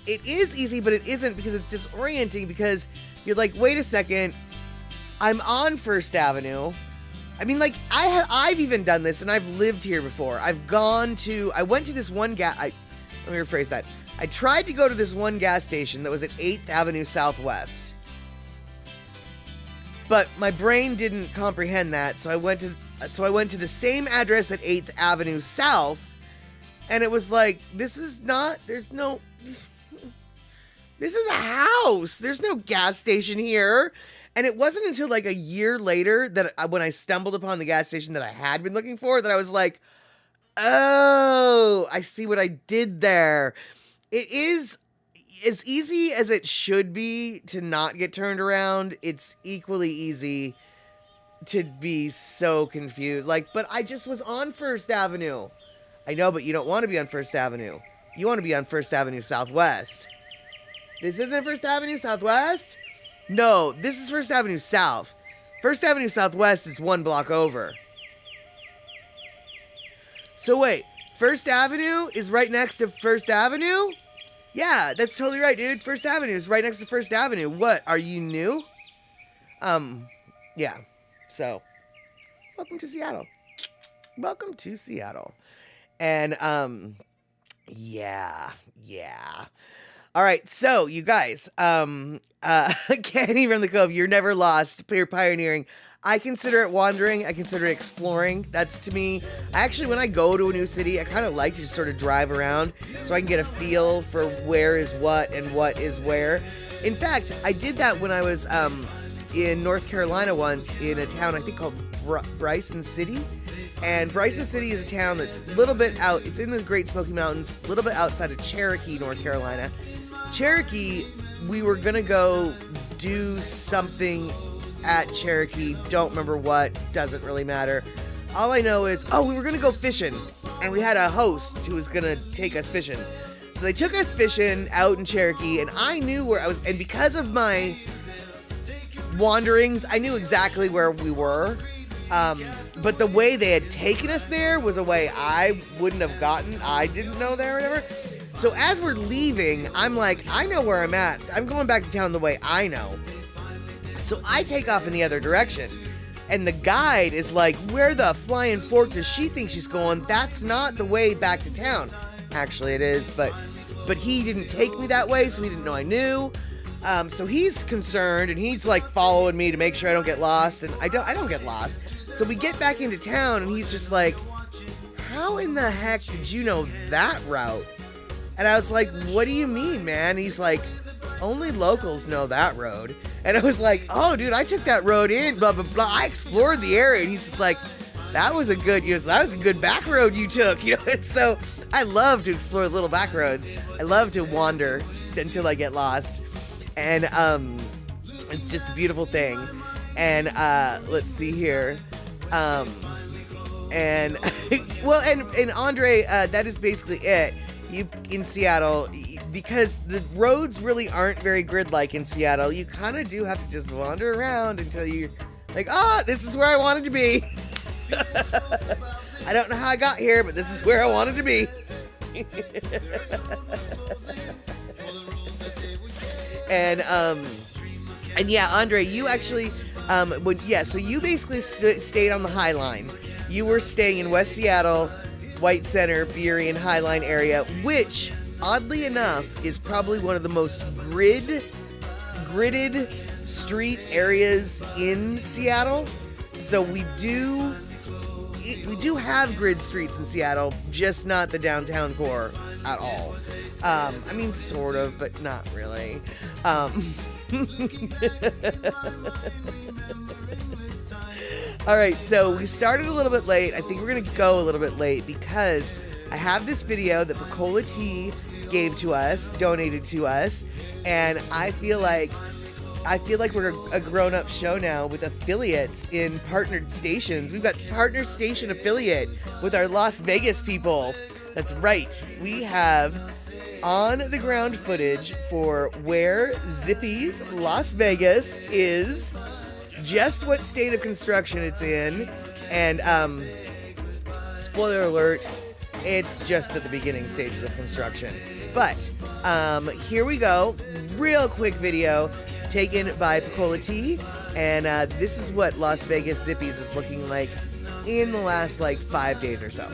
it is easy, but it isn't, because it's disorienting, because you're like, wait a second, I'm on First Avenue. I mean, like, I've even done this, and I've lived here before. I went to this one let me rephrase that. I tried to go to this one gas station that was at 8th Avenue Southwest. But my brain didn't comprehend that, so I went to the same address at 8th Avenue South, and it was like, this is a house. There's no gas station here. And it wasn't until like a year later that when I stumbled upon the gas station that I had been looking for that I was like, oh, I see what I did there. It is as easy as it should be to not get turned around. It's equally easy to be so confused. Like, but I just was on First Avenue. I know, but you don't want to be on First Avenue. You want to be on First Avenue Southwest. This isn't First Avenue Southwest? No, this is First Avenue South. First Avenue Southwest is 1 block over. So wait, First Avenue is right next to First Avenue? Yeah, that's totally right, dude. First Avenue is right next to First Avenue. What, are you new? Yeah. So, welcome to Seattle. Welcome to Seattle. And, yeah. All right, so you guys, Candy from the Cove, you're never lost. You're pioneering. I consider it wandering. I consider it exploring. That's to me. Actually, when I go to a new city, I kind of like to just sort of drive around so I can get a feel for where is what and what is where. In fact, I did that when I was in North Carolina once in a town I think called Bryson City. And Bryson City is a town that's a little bit out. It's in the Great Smoky Mountains, a little bit outside of Cherokee, North Carolina. Cherokee, we were going to go do something at Cherokee. Don't remember what. Doesn't really matter. All I know is, we were going to go fishing. And we had a host who was going to take us fishing. So they took us fishing out in Cherokee. And I knew where I was. And because of my wanderings, I knew exactly where we were. But the way they had taken us there was a way I wouldn't have gotten. I didn't know there or whatever. So as we're leaving, I'm like, I know where I'm at. I'm going back to town the way I know. So I take off in the other direction. And the guide is like, where the flying fork does she think she's going? That's not the way back to town. Actually, it is, but he didn't take me that way, so he didn't know I knew. So he's concerned, and he's like following me to make sure I don't get lost, and I don't get lost. So we get back into town, and he's just like, how in the heck did you know that route? And I was like, what do you mean, man? He's like, only locals know that road. And I was like, oh, dude, I took that road in, blah, blah, blah. I explored the area. And he's just like, that was a good back road you took, you know? And so I love to explore little back roads. I love to wander until I get lost. And it's just a beautiful thing. And let's see here. And well, and Andre, that is basically it. You in Seattle, because the roads really aren't very grid-like in Seattle. You kind of do have to just wander around until you're like, this is where I wanted to be. I don't know how I got here, but this is where I wanted to be. And yeah, Andre, you actually, so you basically stayed on the High Line. You were staying in West Seattle, White Center, Burien, High Line area, which, oddly enough, is probably one of the most gridded street areas in Seattle. So we do have grid streets in Seattle, just not the downtown core at all. I mean, sort of, but not really. All right, so we started a little bit late. I think we're going to go a little bit late because I have this video that Picola Tea gave to us, donated to us, and I feel like we're a grown-up show now with affiliates in partnered stations. We've got partner station affiliate with our Las Vegas people. That's right. We have on-the-ground footage for where Zippy's Las Vegas is, just what state of construction it's in, and spoiler alert, it's just at the beginning stages of construction. But here we go. Real quick video taken by Picola Tea, and this is what Las Vegas Zippy's is looking like in the last 5 days or so.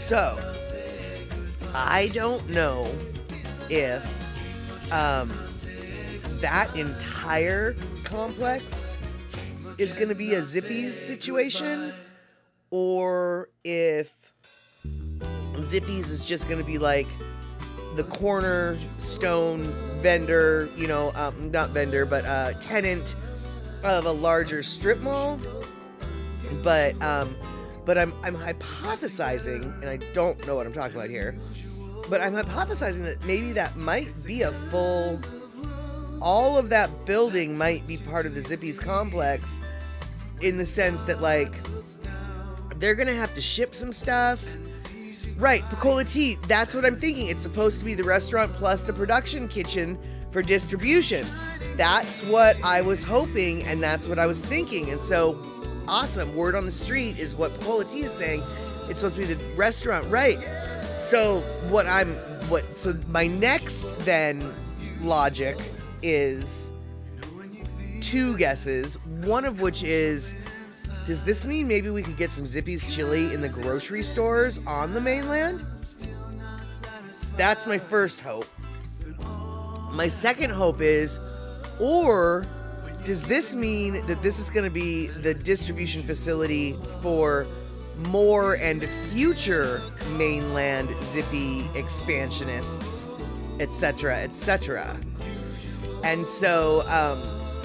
So, I don't know if that entire complex is going to be a Zippy's situation, or if Zippy's is just going to be like the cornerstone vendor, not vendor, but tenant of a larger strip mall. But I'm hypothesizing, and I don't know what I'm talking about here, but I'm hypothesizing that maybe that might be all of that building might be part of the Zippy's complex, in the sense that, like, they're gonna have to ship some stuff. Right, Picola Tea, that's what I'm thinking. It's supposed to be the restaurant plus the production kitchen for distribution. That's what I was hoping, and that's what I was thinking. And so, awesome, word on the street is what Picola Tea is saying. It's supposed to be the restaurant, right? So so my next then logic is two guesses, one of which is, does this mean maybe we could get some Zippy's chili in the grocery stores on the mainland? That's my first hope. My second hope is, or does this mean that this is going to be the distribution facility for more and future mainland Zippy expansionists, etc., etc.? And so,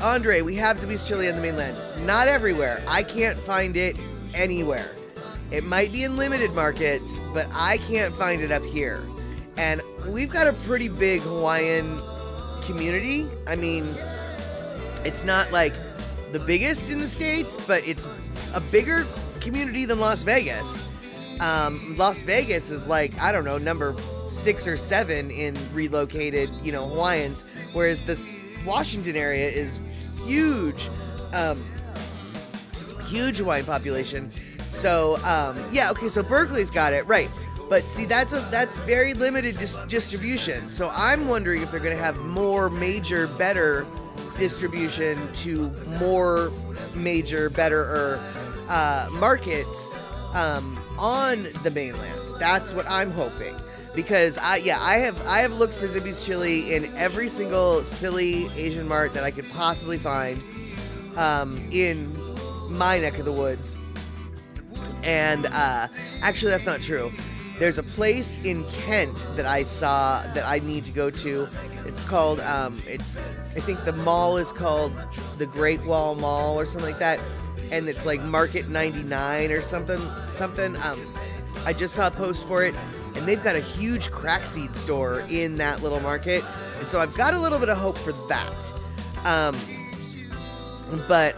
Andre, we have Zippy's chili on the mainland. Not everywhere. I can't find it anywhere. It might be in limited markets, but I can't find it up here. And we've got a pretty big Hawaiian community. I mean, it's not like the biggest in the States, but it's a bigger community than Las Vegas. Las Vegas is like, I don't know, number 6 or 7 in relocated, Hawaiians, whereas the Washington area is huge, huge Hawaiian population. So, so Berkeley's got it, right. But see, that's very limited distribution. So I'm wondering if they're going to have more major, better distribution to more major, better markets on the mainland. That's what I'm hoping. Because I have looked for Zippy's chili in every single silly Asian mart that I could possibly find in my neck of the woods. And actually, that's not true. There's a place in Kent that I saw that I need to go to. It's called I think the mall is called the Great Wall Mall or something like that, and it's like Market 99 or something. I just saw a post for it. And they've got a huge crack seed store in that little market. And so I've got a little bit of hope for that. But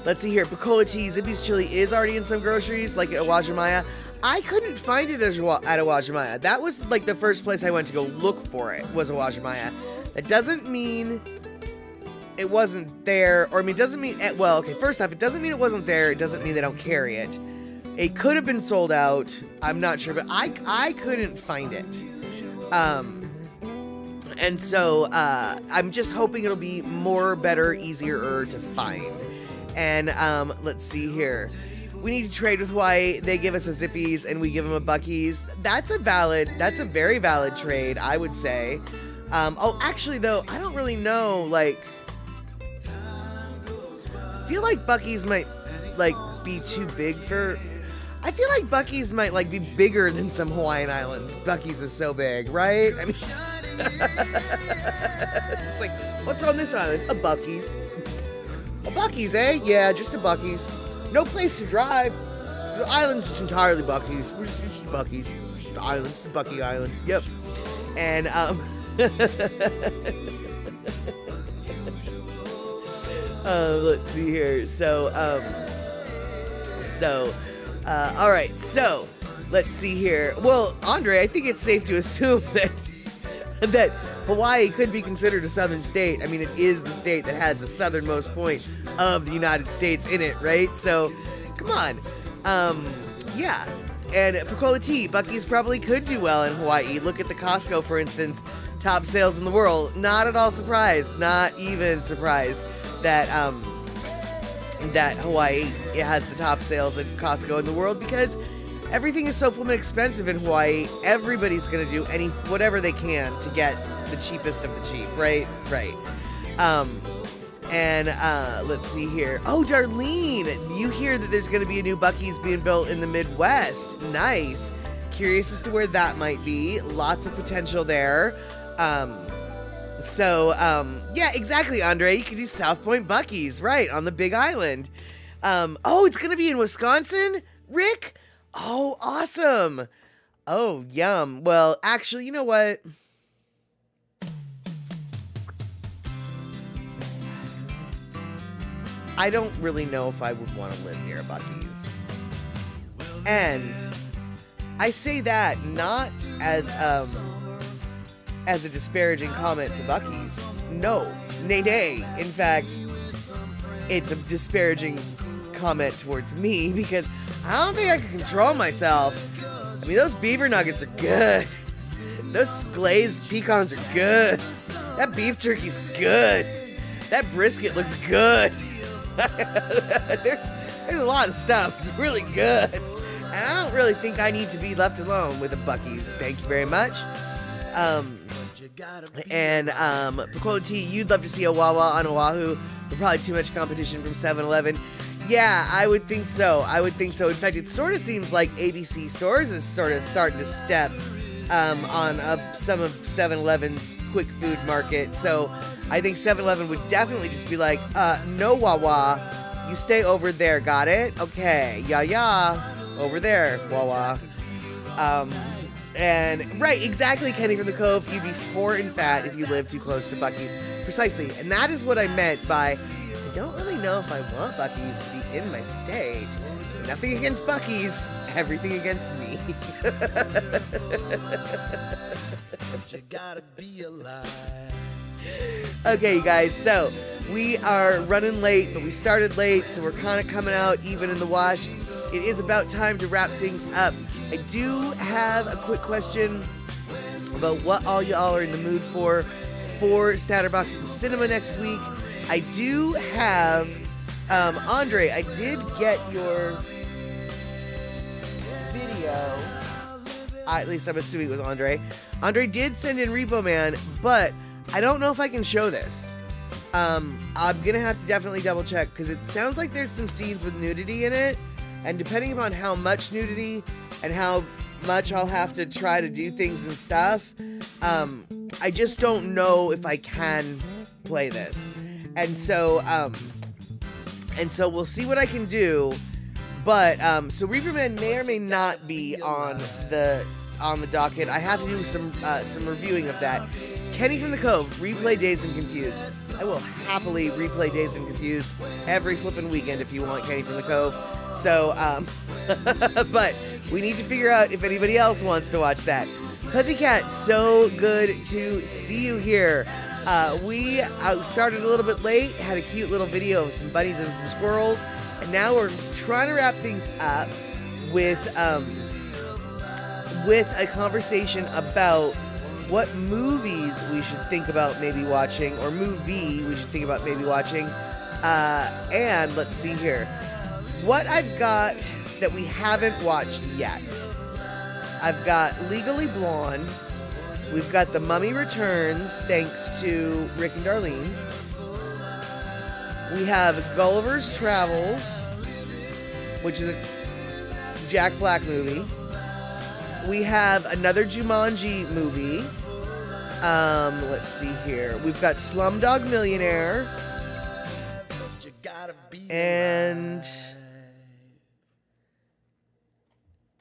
let's see here. Picola Tea, Zippy's chili is already in some groceries, like at Uwajimaya. I couldn't find it at Uwajimaya. That was like the first place I went to go look for it, was Uwajimaya. That doesn't mean it wasn't there. Or, it doesn't mean, first off, it doesn't mean it wasn't there. It doesn't mean they don't carry it. It could have been sold out. I'm not sure, but I couldn't find it. And so I'm just hoping it'll be more, better, easier to find. And let's see here. We need to trade with Hawaii. They give us a Zippy's and we give them a Buc-ee's. That's a very valid trade, I would say. Actually though, I don't really know, I feel like Buc-ee's might be too big for... I feel like Buc-ee's might be bigger than some Hawaiian islands. Buc-ee's is so big, right? I mean, it's like, what's on this island? A Buc-ee's. A Buc-ee's, eh? Yeah, just a Buc-ee's. No place to drive. The island's just entirely Buc-ee's. We're just Buc-ee's. The island's the Buc-ee Island. Yep. And let's see here. All right, so let's see here. Well, Andre, I think it's safe to assume that Hawaii could be considered a southern state. I mean, it is the state that has the southernmost point of the United States in it, right? So, come on. Yeah. And Picola Tea, Buc-ee's probably could do well in Hawaii. Look at the Costco, for instance, top sales in the world. Not at all surprised, not even surprised that Hawaii has the top sales at Costco in the world, because everything is so flippin' expensive in Hawaii. Everybody's gonna do whatever they can to get the cheapest of the cheap, right? Right. And let's see here. Oh, Darlene, you hear that there's gonna be a new Buc-ee's being built in the Midwest. Nice. Curious as to where that might be. Lots of potential there. Yeah, exactly, Andre. You could do South Point Buc-ee's, right, on the Big Island. Oh, it's going to be in Wisconsin, Rick? Oh, awesome. Oh, yum. Well, actually, you know what? I don't really know if I would want to live near a Buc-ee's. And I say that not as a disparaging comment to Buc-ee's. No. Nay. In fact, it's a disparaging comment towards me because I don't think I can control myself. I mean, those beaver nuggets are good. Those glazed pecans are good. That beef jerky's good. That brisket looks good. There's a lot of stuff. It's really good. And I don't really think I need to be left alone with a Buc-ee's. Thank you very much. Picola T, you'd love to see a Wawa on Oahu, but probably too much competition from 7-Eleven. Yeah, I would think so. In fact, it sort of seems like ABC Stores is sort of starting to step on some of 7-Eleven's quick food market. So I think 7-Eleven would definitely just be like, no Wawa, you stay over there, got it? Okay, yeah, over there, Wawa. And right, exactly, Kenny from the Cove. You'd be poor and fat if you lived too close to Buc-ee's. Precisely, and that is what I meant by, I don't really know if I want Buc-ee's to be in my state. Nothing against Buc-ee's, everything against me. You gotta be alive. Okay, you guys, so we are running late, but we started late, so we're kind of coming out even in the wash. It is about time to wrap things up. I do have a quick question about what all y'all are in the mood for Satterbox at the cinema next week. I do have, Andre, I did get your video. At least I'm assuming it was Andre. Andre did send in Repo Man, but I don't know if I can show this. I'm gonna have to definitely double check because it sounds like there's some scenes with nudity in it. And depending upon how much nudity and how much I'll have to try to do things and stuff, I just don't know if I can play this. And so we'll see what I can do. But, so Reaperman may or may not be on the docket. I have to do some reviewing of that. Kenny from the Cove, replay Dazed and Confused. I will happily replay Dazed and Confused every flippin' weekend if you want, Kenny from the Cove. So, but we need to figure out if anybody else wants to watch that. Pussycat, so good to see you here. We started a little bit late, had a cute little video of some bunnies and some squirrels, and now we're trying to wrap things up with a conversation about what movies we should think about maybe watching, or movie we should think about maybe watching. And let's see here. What I've got that we haven't watched yet. I've got Legally Blonde. We've got The Mummy Returns, thanks to Rick and Darlene. We have Gulliver's Travels, which is a Jack Black movie. We have another Jumanji movie. Let's see here. We've got Slumdog Millionaire.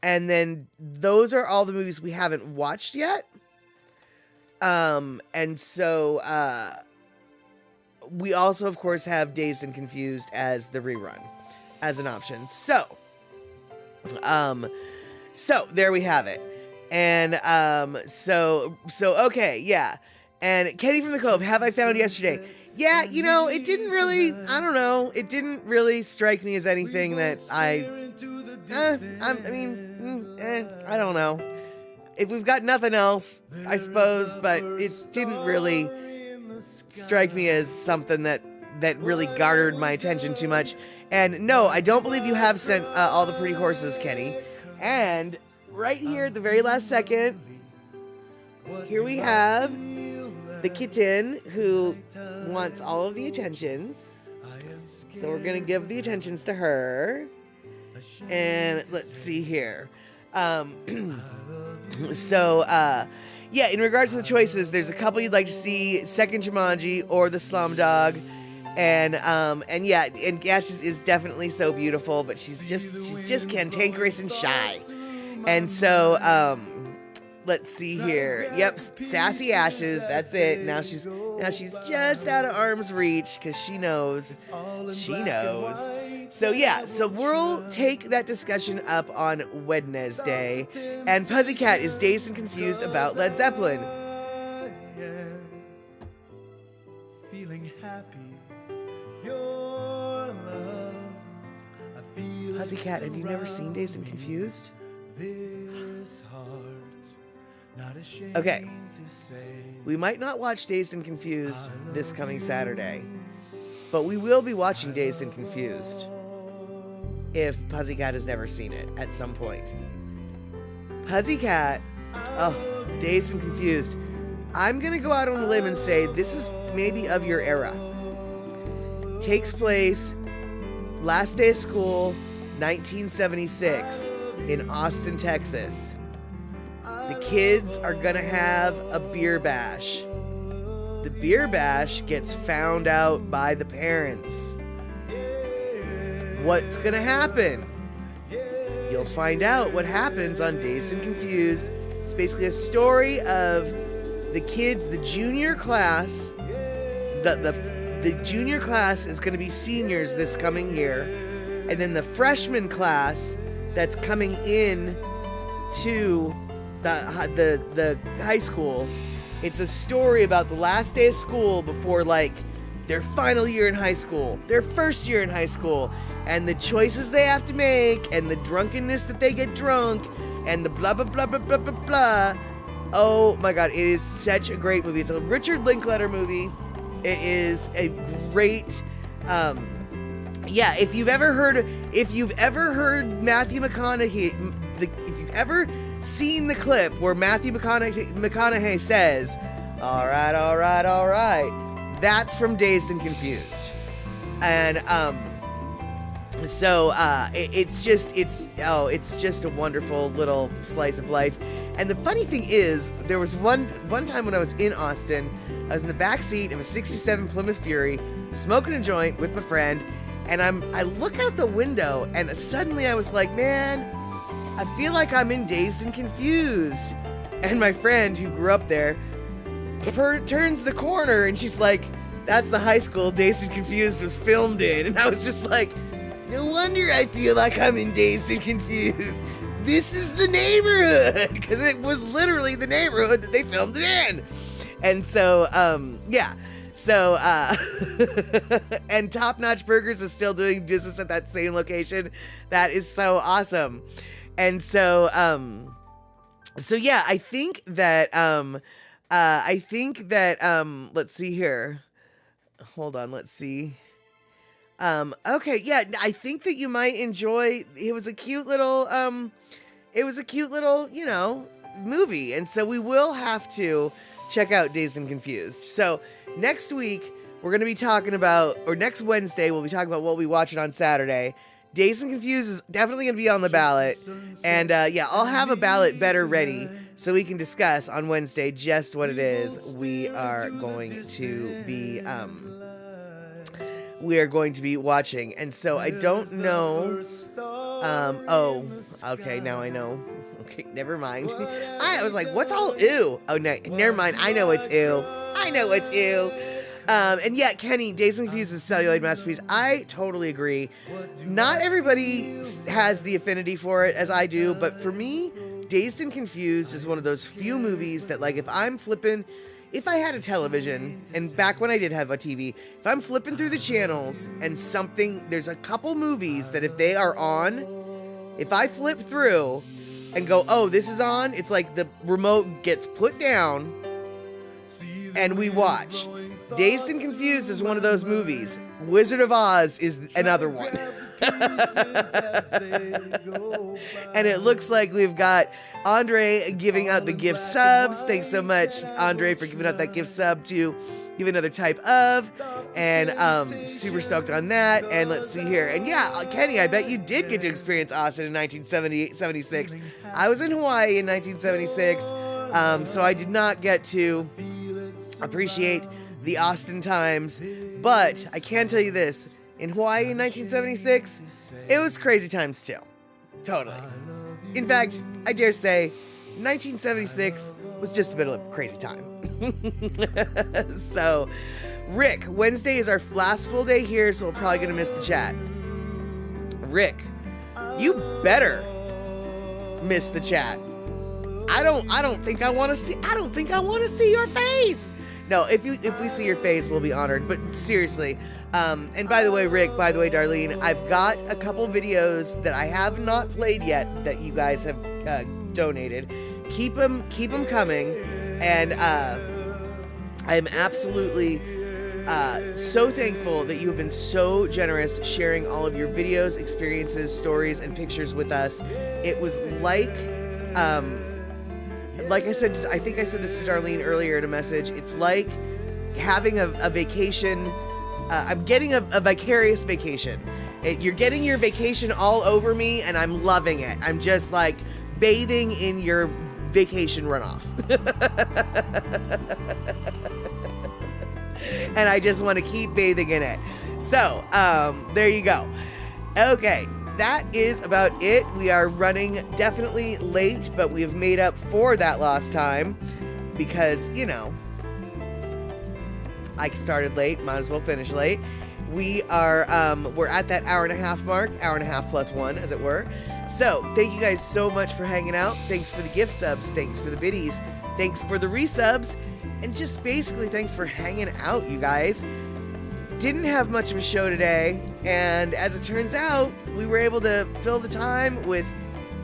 And then those are all the movies we haven't watched yet. And so we also, of course, have Dazed and Confused as the rerun, as an option. So there we have it. And okay, yeah. And Kenny from the Cove, have I found yesterday? Yeah, you know, it didn't really, I don't know, it didn't really strike me as anything that I don't know. If we've got nothing else, I suppose, but it didn't really strike me as something that really garnered my attention too much. And no, I don't believe you have sent all the pretty horses, Kenny. And right here at the very last second, here we have the kitten who wants all of the attentions. So we're going to give the attentions to her. And let's see here. Yeah, in regards to the choices, there's a couple you'd like to see: Second Jumanji or the Slumdog. And yeah, and Gash is definitely so beautiful, but she's just cantankerous and shy. And so, let's see here. Yep, Sassy Ashes. That's it. Now she's just out of arm's reach because she knows. She knows. So yeah, so we'll take that discussion up on Wednesday. And Pussycat is Dazed and Confused about Led Zeppelin. Feeling happy. Your love. I feel Pussycat, have you never seen Dazed and Confused? this heart. Not ashamed Okay. to say. We might not watch Dazed and Confused this coming Saturday, but we will be watching Dazed and Confused if Pussycat has never seen it at some point. Pussycat, Dazed and Confused. I'm going to go out on a limb and say this is maybe of your era. Takes place last day of school, 1976, in Austin, Texas. The kids are going to have a beer bash. The beer bash gets found out by the parents. What's going to happen? You'll find out what happens on Dazed and Confused. It's basically a story of the kids, the junior class. The junior class is going to be seniors this coming year. And then the freshman class that's coming in to the high school. It's a story about the last day of school before, like, their final year in high school, their first year in high school, and the choices they have to make, and the drunkenness that they get drunk, and the blah, blah, blah, blah, blah, blah, blah. Oh my God, it is such a great movie. It's a Richard Linklater movie. It is a great, yeah, if you've ever heard Matthew McConaughey, if you've ever seen the clip where Matthew McConaughey says, all right, that's from Dazed and Confused. And, so, it's just a wonderful little slice of life. And the funny thing is, there was one time when I was in Austin, I was in the back seat of a 67 Plymouth Fury, smoking a joint with my friend, and I look out the window, and suddenly I was like, man, I feel like I'm in Dazed and Confused. And my friend who grew up there turns the corner, and she's like, that's the high school Dazed and Confused was filmed in. And I was just like, no wonder I feel like I'm in Dazed and Confused. This is the neighborhood, because it was literally the neighborhood that they filmed it in. And so, yeah. So, and Top Notch Burgers is still doing business at that same location. That is so awesome. And so, so yeah, I think that, let's see here. Hold on, let's see. Okay, yeah, I think that you might enjoy, it was a cute little, you know, movie. And so we will have to check out Dazed and Confused. So next week, we're going to be talking about, or next Wednesday, we'll be talking about what we watch it on Saturday. Dazed and Confused is definitely going to be on the ballot. And yeah, I'll have a ballot better ready so we can discuss on Wednesday just what it is we are going to be, watching. And so I don't know. Oh, okay, now I know. Okay, never mind. I was like, what's all ew? Oh, no, never mind. I know it's ew. And yeah, Kenny, Dazed and Confused is a celluloid masterpiece. I totally agree. Not everybody has the affinity for it as I do, but for me, Dazed and Confused is one of those few movies that, like, if I had a television, and back when I did have a TV, if I'm flipping through the channels and there's a couple movies that if they are on, if I flip through and go, oh, this is on, it's like the remote gets put down and we watch. Dazed and Confused is one of those movies. Wizard of Oz is another one. And it looks like we've got Andre giving out the gift subs. Thanks so much, Andre, for giving out that gift sub to Give Another Type Of. And super stoked on that. And let's see here. And yeah, Kenny, I bet you did get to experience Austin in 1976. I was in Hawaii in 1976, so I did not get to appreciate the Austin times. But I can tell you this. In Hawaii in 1976, it was crazy times too. Totally. In fact, I dare say 1976 was just a bit of a crazy time. So, Rick, Wednesday is our last full day here, so we're probably going to miss the chat. Rick, you better miss the chat. I don't think I want to see your face. No, if we see your face, we'll be honored. But seriously, and by the way, Rick, by the way, Darlene, I've got a couple videos that I have not played yet that you guys have donated. Keep them coming, and I'm absolutely so thankful that you have been so generous sharing all of your videos, experiences, stories, and pictures with us. It was like I said, I think I said this to Darlene earlier in a message. It's like having a vacation. I'm getting a vicarious vacation. You're getting your vacation all over me, and I'm loving it. I'm just like bathing in your vacation runoff. And I just want to keep bathing in it. So, there you go. Okay. That is about it. We are running definitely late, but we have made up for that lost time because, you know, I started late, might as well finish late. We're at that hour and a half mark, hour and a half plus one, as it were. So thank you guys so much for hanging out. Thanks for the gift subs. Thanks for the biddies. Thanks for the resubs. And just basically thanks for hanging out, you guys. Didn't have much of a show today, and as it turns out, we were able to fill the time with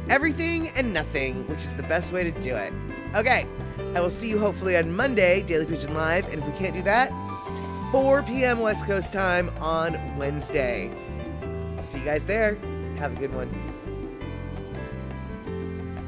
everything and nothing, which is the best way to do it. Okay, I will see you hopefully on Monday, Daily Pigeon Live, and if we can't do that, 4 p.m. West Coast time on Wednesday. I'll see you guys there. Have a good one.